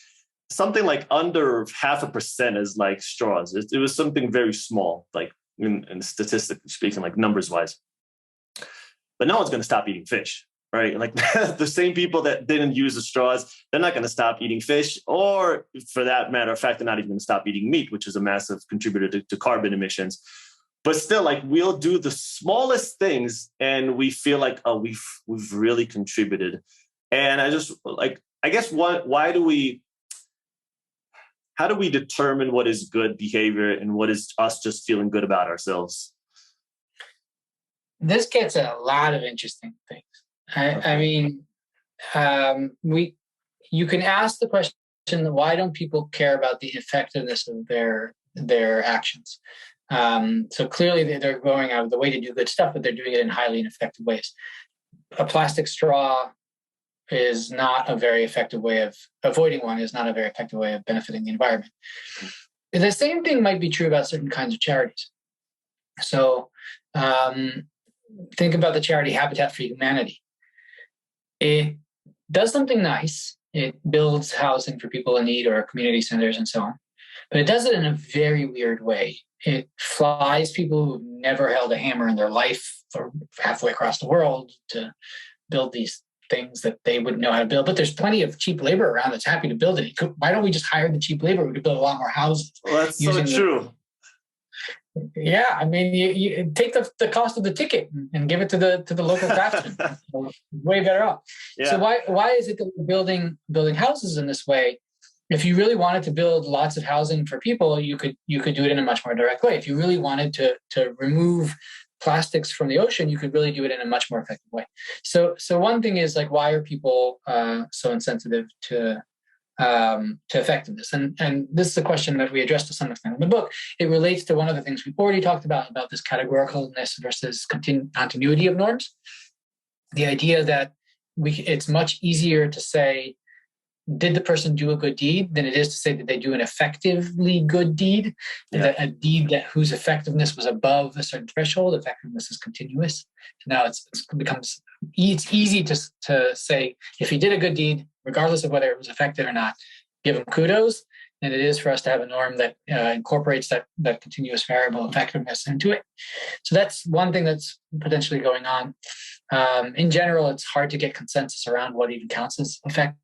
Something like under 0.5% is like straws. It was something very small, like in statistically speaking, like numbers wise. But no one's going to stop eating fish, right? Like the same people that didn't use the straws, they're not going to stop eating fish, or for that matter of fact, they're not even going to stop eating meat, which is a massive contributor to carbon emissions. But still, like, we'll do the smallest things and we feel like, oh, we've really contributed. And I just guess how do we determine what is good behavior and what is us just feeling good about ourselves? This gets at a lot of interesting things. You can ask the question, why don't people care about the effectiveness of their actions? So clearly they're going out of the way to do good stuff, but they're doing it in highly ineffective ways. A plastic straw is not a very effective way of avoiding one is not a very effective way of benefiting the environment. The same thing might be true about certain kinds of charities. So think about the charity Habitat for Humanity. It does something nice. It builds housing for people in need or community centers and so on. But it does it in a very weird way. It flies people who've never held a hammer in their life or halfway across the world to build these things that they wouldn't know how to build. But there's plenty of cheap labor around that's happy to build it. Why don't we just hire the cheap labor? We could build a lot more houses. Well, that's so true. Yeah, I mean, you take the cost of the ticket and give it to the local craftsman. Way better off. Yeah. So why is it that we're building houses in this way? If you really wanted to build lots of housing for people, you could do it in a much more direct way. If you really wanted to remove plastics from the ocean, you could really do it in a much more effective way. So one thing is like, why are people so insensitive to effectiveness? And this is a question that we address to some extent in the book. It relates to one of the things we've already talked about this categoricalness versus continuity of norms. The idea that it's much easier to say, did the person do a good deed than it is to say that they do an effectively good deed, a deed whose effectiveness was above a certain threshold. Effectiveness is continuous. So now it's easy to say, if he did a good deed, regardless of whether it was effective or not, give him kudos, than it is for us to have a norm that incorporates that continuous variable effectiveness into it. So that's one thing that's potentially going on. In general, it's hard to get consensus around what even counts as effective.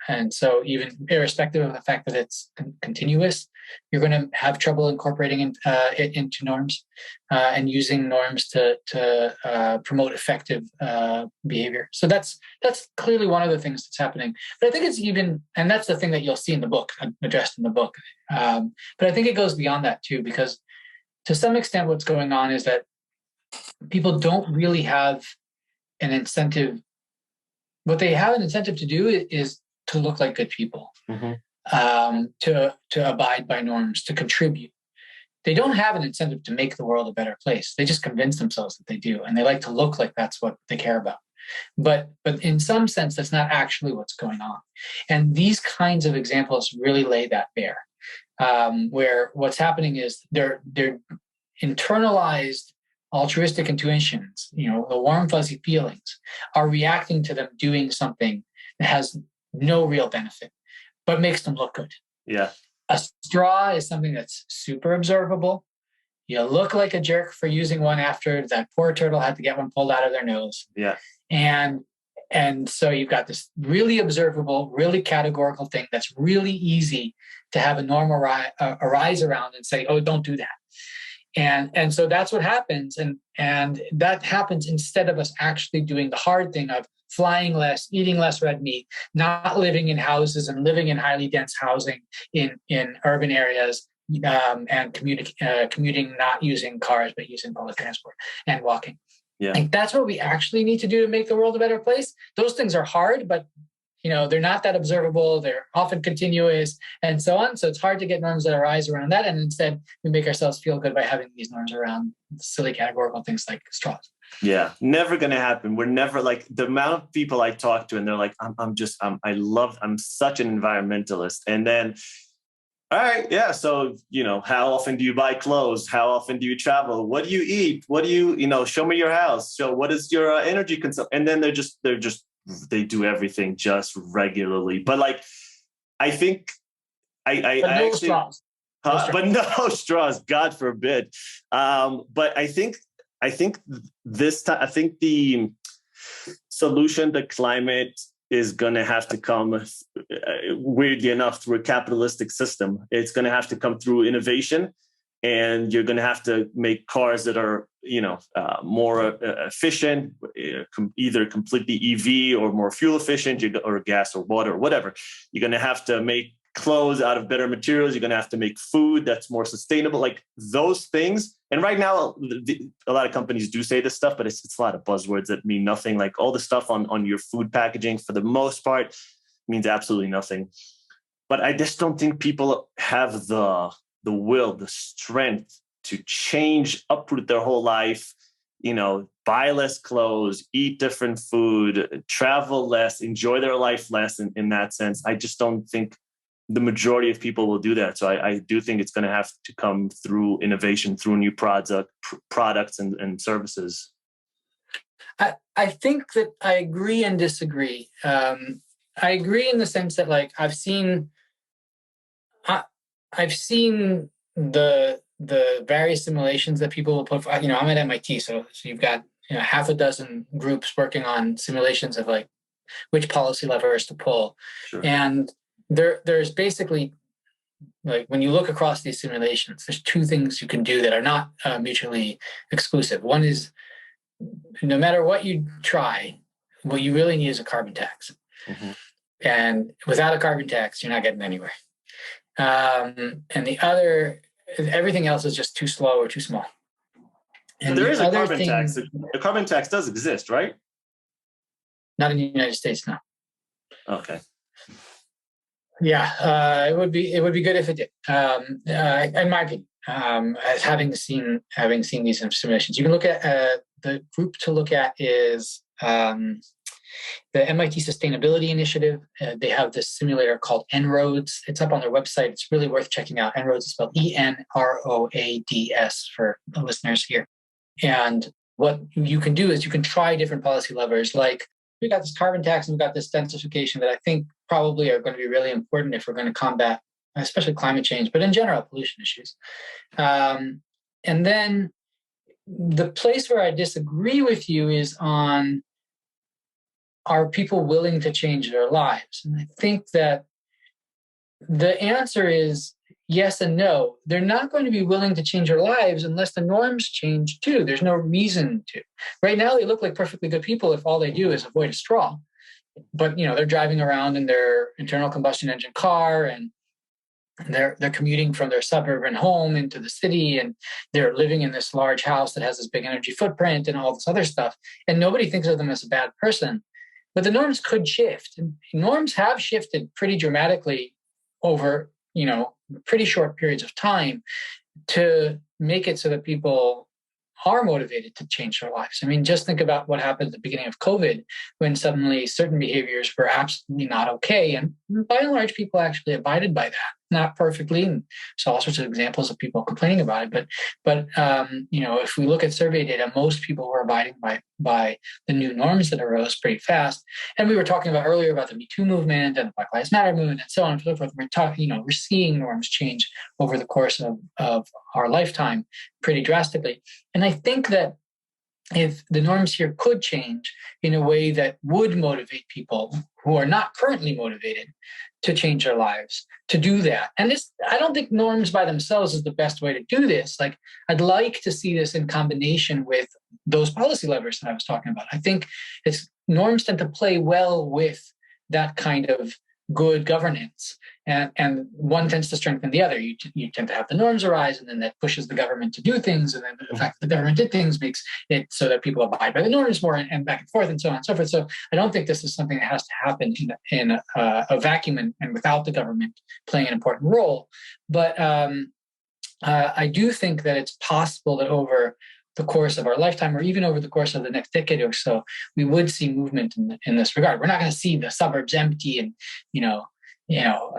And so even irrespective of the fact that it's continuous, you're going to have trouble incorporating it into norms and using norms to promote effective behavior. So that's clearly one of the things that's happening. But I think it's and that's the thing that you'll see in the book, addressed in the book. But I think it goes beyond that too, because to some extent what's going on is that people don't really have an incentive. What they have an incentive to do is to look like good people, to abide by norms, to contribute. They don't have an incentive to make the world a better place. They just convince themselves that they do, and they like to look like that's what they care about. But in some sense, that's not actually what's going on. And these kinds of examples really lay that bare, where what's happening is they're internalized altruistic intuitions, the warm, fuzzy feelings, are reacting to them doing something that has no real benefit, but makes them look good. Yeah. A straw is something that's super observable. You look like a jerk for using one after that poor turtle had to get one pulled out of their nose. Yeah. And so you've got this really observable, really categorical thing that's really easy to have a norm arise around and say, oh, don't do that. And so that's what happens. And that happens instead of us actually doing the hard thing of flying less, eating less red meat, not living in houses and living in highly dense housing in urban areas, and commuting, not using cars, but using public transport and walking. Yeah. Like that's what we actually need to do to make the world a better place. Those things are hard, but they're not that observable. They're often continuous and so on. So it's hard to get norms that arise around that. And instead, we make ourselves feel good by having these norms around silly categorical things like straws. Yeah, never going to happen. We're never like the amount of people I talk to and they're like, I'm such an environmentalist. And then, all right, yeah. So, how often do you buy clothes? How often do you travel? What do you eat? What do you, show me your house. So what is your energy consumption? And then they do everything just regularly. But like, I think no straws. But no straws, God forbid. But I think the solution to climate is going to have to come, weirdly enough, through a capitalistic system. It's going to have to come through innovation. And you're going to have to make cars that are, more efficient, either completely EV or more fuel efficient, or gas or water or whatever. You're going to have to make clothes out of better materials. You're going to have to make food that's more sustainable, like those things. And right now, a lot of companies do say this stuff, but it's a lot of buzzwords that mean nothing. Like all the stuff on your food packaging, for the most part, means absolutely nothing. But I just don't think people have the will, the strength to change, uproot their whole life, buy less clothes, eat different food, travel less, enjoy their life less in that sense. I just don't think the majority of people will do that. So I do think it's going to have to come through innovation, through new products and services. I think that I agree and disagree. I agree in the sense that, like, I've seen the various simulations that people will put. I'm at MIT, so you've got half a dozen groups working on simulations of like which policy levers to pull, Sure. and there's basically, like, when you look across these simulations, there's two things you can do that are not mutually exclusive. One is, no matter what you try, what you really need is a carbon tax. Mm-hmm. And without a carbon tax, you're not getting anywhere. And the other, everything else is just too slow or too small. And there is a carbon tax. The carbon tax does exist, right? Not in the United States, no. Okay. Yeah, it would be good if it did. In my opinion, as having seen these simulations, you can look at the group to look at is the MIT Sustainability Initiative. They have this simulator called En-ROADS. It's up on their website. It's really worth checking out. En-ROADS is spelled ENROADS for the listeners here. And what you can do is you can try different policy levers, like we got this carbon tax and we've got this densification that I think probably are going to be really important if we're going to combat, especially climate change, but in general, pollution issues. And then the place where I disagree with you is on, are people willing to change their lives? And I think that the answer is yes and no. They're not going to be willing to change their lives unless the norms change too. There's no reason to. Right now, they look like perfectly good people if all they do is avoid a straw. But they're driving around in their internal combustion engine car, and they're commuting from their suburban home into the city, and they're living in this large house that has this big energy footprint and all this other stuff. And nobody thinks of them as a bad person. But the norms could shift. And norms have shifted pretty dramatically over pretty short periods of time to make it so that people are motivated to change their lives. I mean, just think about what happened at the beginning of COVID, when suddenly certain behaviors were absolutely not okay. And by and large, people actually abided by that. Not perfectly, and saw all sorts of examples of people complaining about it. But if we look at survey data, most people were abiding by the new norms that arose pretty fast. And we were talking about earlier about the Me Too movement and the Black Lives Matter movement and so on and so forth. We're seeing norms change over the course of our lifetime pretty drastically. And I think that if the norms here could change in a way that would motivate people who are not currently motivated to change their lives, to do that. And I don't think norms by themselves is the best way to do this. Like, I'd like to see this in combination with those policy levers that I was talking about. I think norms tend to play well with that kind of good governance, and one tends to strengthen the other. You tend to have the norms arise, and then that pushes the government to do things, and then the fact that the government did things makes it so that people abide by the norms more, and back and forth, and so on and so forth. So I don't think this is something that has to happen in a vacuum and without the government playing an important role. But I do think that it's possible that over the course of our lifetime, or even over the course of the next decade or so, we would see movement in this regard. We're not going to see the suburbs empty and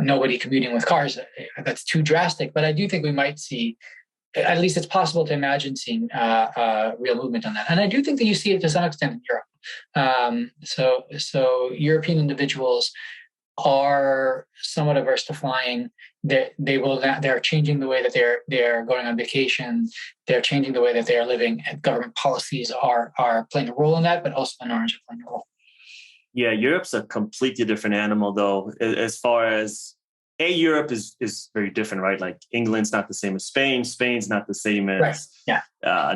nobody commuting with cars. That's too drastic. But I do think we might see, at least it's possible to imagine seeing real movement on that. And I do think that you see it to some extent in Europe. So European individuals are somewhat averse to flying. They're changing the way that they're going on vacation. They're changing the way that they are living. And government policies are playing a role in that, but also the norms are playing a role. Yeah, Europe's a completely different animal, though. As far as Europe is very different, right? Like England's not the same as Spain. Spain's not the same as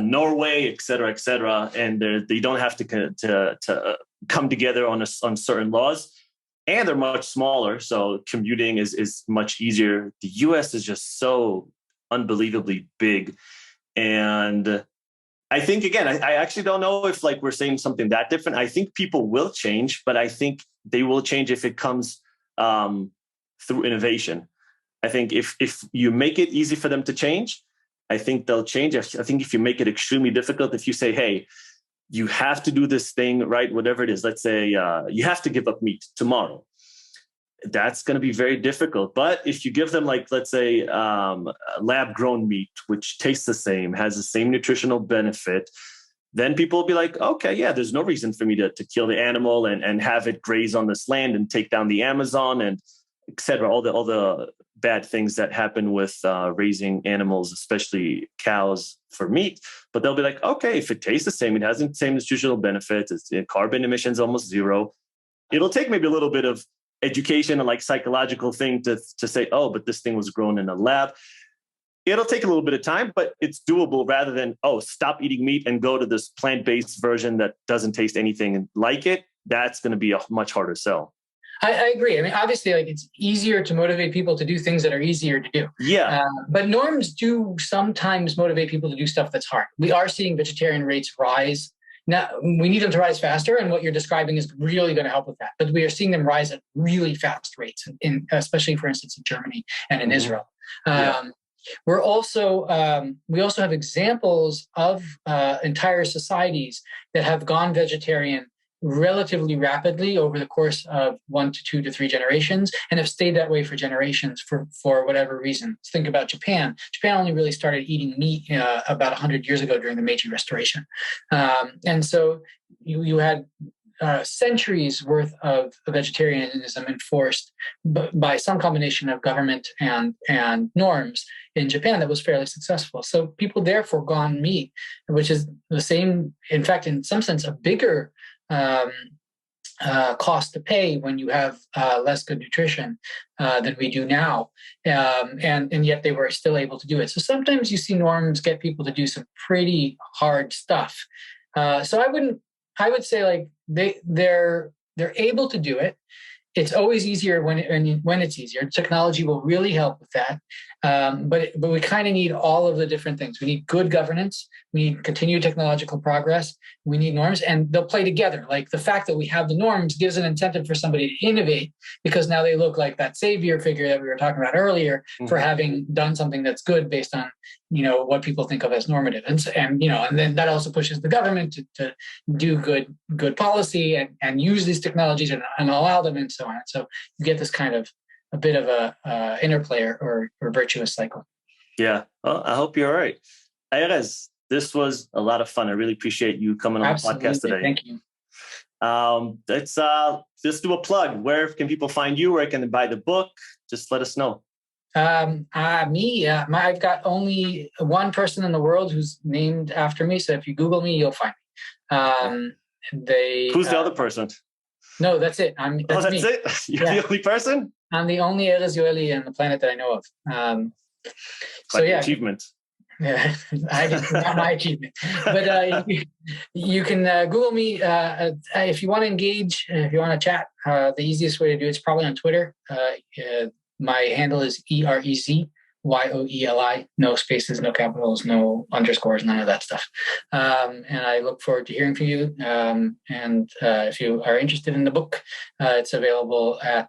Norway, et cetera, and they don't have to come together on certain laws. And they're much smaller, so commuting is much easier. The U.S. is just so unbelievably big. And I think, again, I actually don't know if we're saying something that different. I think people will change, but I think they will change if it comes through innovation. I think if you make it easy for them to change, I think they'll change. I think if you make it extremely difficult, if you say, hey, you have to do this thing, right? Whatever it is, let's say you have to give up meat tomorrow. That's going to be very difficult. But if you give them, like, let's say lab grown meat, which tastes the same, has the same nutritional benefit, then people will be like, okay, yeah, there's no reason for me to kill the animal and have it graze on this land and take down the Amazon and et cetera, all the bad things that happen with raising animals, especially cows, for meat. But they'll be like, okay, if it tastes the same, it has the same nutritional benefits, it's carbon emissions almost zero. It'll take maybe a little bit of education and like psychological thing to say, oh, but this thing was grown in a lab. It'll take a little bit of time, but it's doable rather than, oh, stop eating meat and go to this plant-based version that doesn't taste anything like it. That's going to be a much harder sell. I agree. I mean, obviously, like, it's easier to motivate people to do things that are easier to do. Yeah. But norms do sometimes motivate people to do stuff that's hard. We are seeing vegetarian rates rise. Now, we need them to rise faster, and what you're describing is really going to help with that. But we are seeing them rise at really fast rates, especially, for instance, in Germany and in Israel. We also have examples of entire societies that have gone vegetarian relatively rapidly over the course of 1 to 2 to 3 generations and have stayed that way for generations for whatever reason. Think about Japan. Japan only really started eating meat about 100 years ago during the Meiji Restoration. And so you had centuries worth of vegetarianism enforced by some combination of government and norms in Japan that was fairly successful. So people there forgone meat, which is the same, in fact, in some sense, a bigger cost to pay when you have less good nutrition than we do now. And yet they were still able to do it. So sometimes you see norms get people to do some pretty hard stuff. So I would say, like, they're able to do it. It's always easier when it's easier. Technology will really help with that. But we kind of need all of the different things. We need good governance. We need continued technological progress. We need norms, and they'll play together. Like, the fact that we have the norms gives an incentive for somebody to innovate, because now they look like that savior figure that we were talking about earlier for having done something that's good based on, what people think of as normative. And then that also pushes the government to do good policy and use these technologies and allow them, and so on. So you get this kind of a bit of a interplay or virtuous cycle. Yeah. Well, I hope you're all right. Erez, this was a lot of fun. I really appreciate you coming on the podcast today. Thank you. Let's do a plug. Where can people find you? Where can they buy the book? Just let us know. I've got only one person in the world who's named after me. So if you Google me, you'll find me. Who's the other person? No, that's it. That's me. It? You're the only person? I'm the only Erez Yoeli on the planet that I know of. Achievement. Yeah, not my achievement. But you can Google me if you want to engage, if you want to chat. The easiest way to do it is probably on Twitter. My handle is EREZ Yoeli, no spaces, no capitals, no underscores, none of that stuff. And I look forward to hearing from you. And if you are interested in the book, it's available at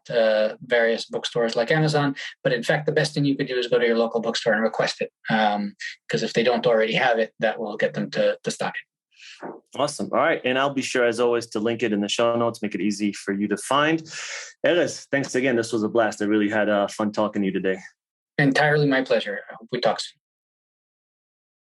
various bookstores like Amazon. But in fact, the best thing you could do is go to your local bookstore and request it. Because if they don't already have it, that will get them to stock it. Awesome. All right. And I'll be sure, as always, to link it in the show notes, make it easy for you to find. Erez, thanks again. This was a blast. I really had fun talking to you today. Entirely my pleasure. I hope we talk soon.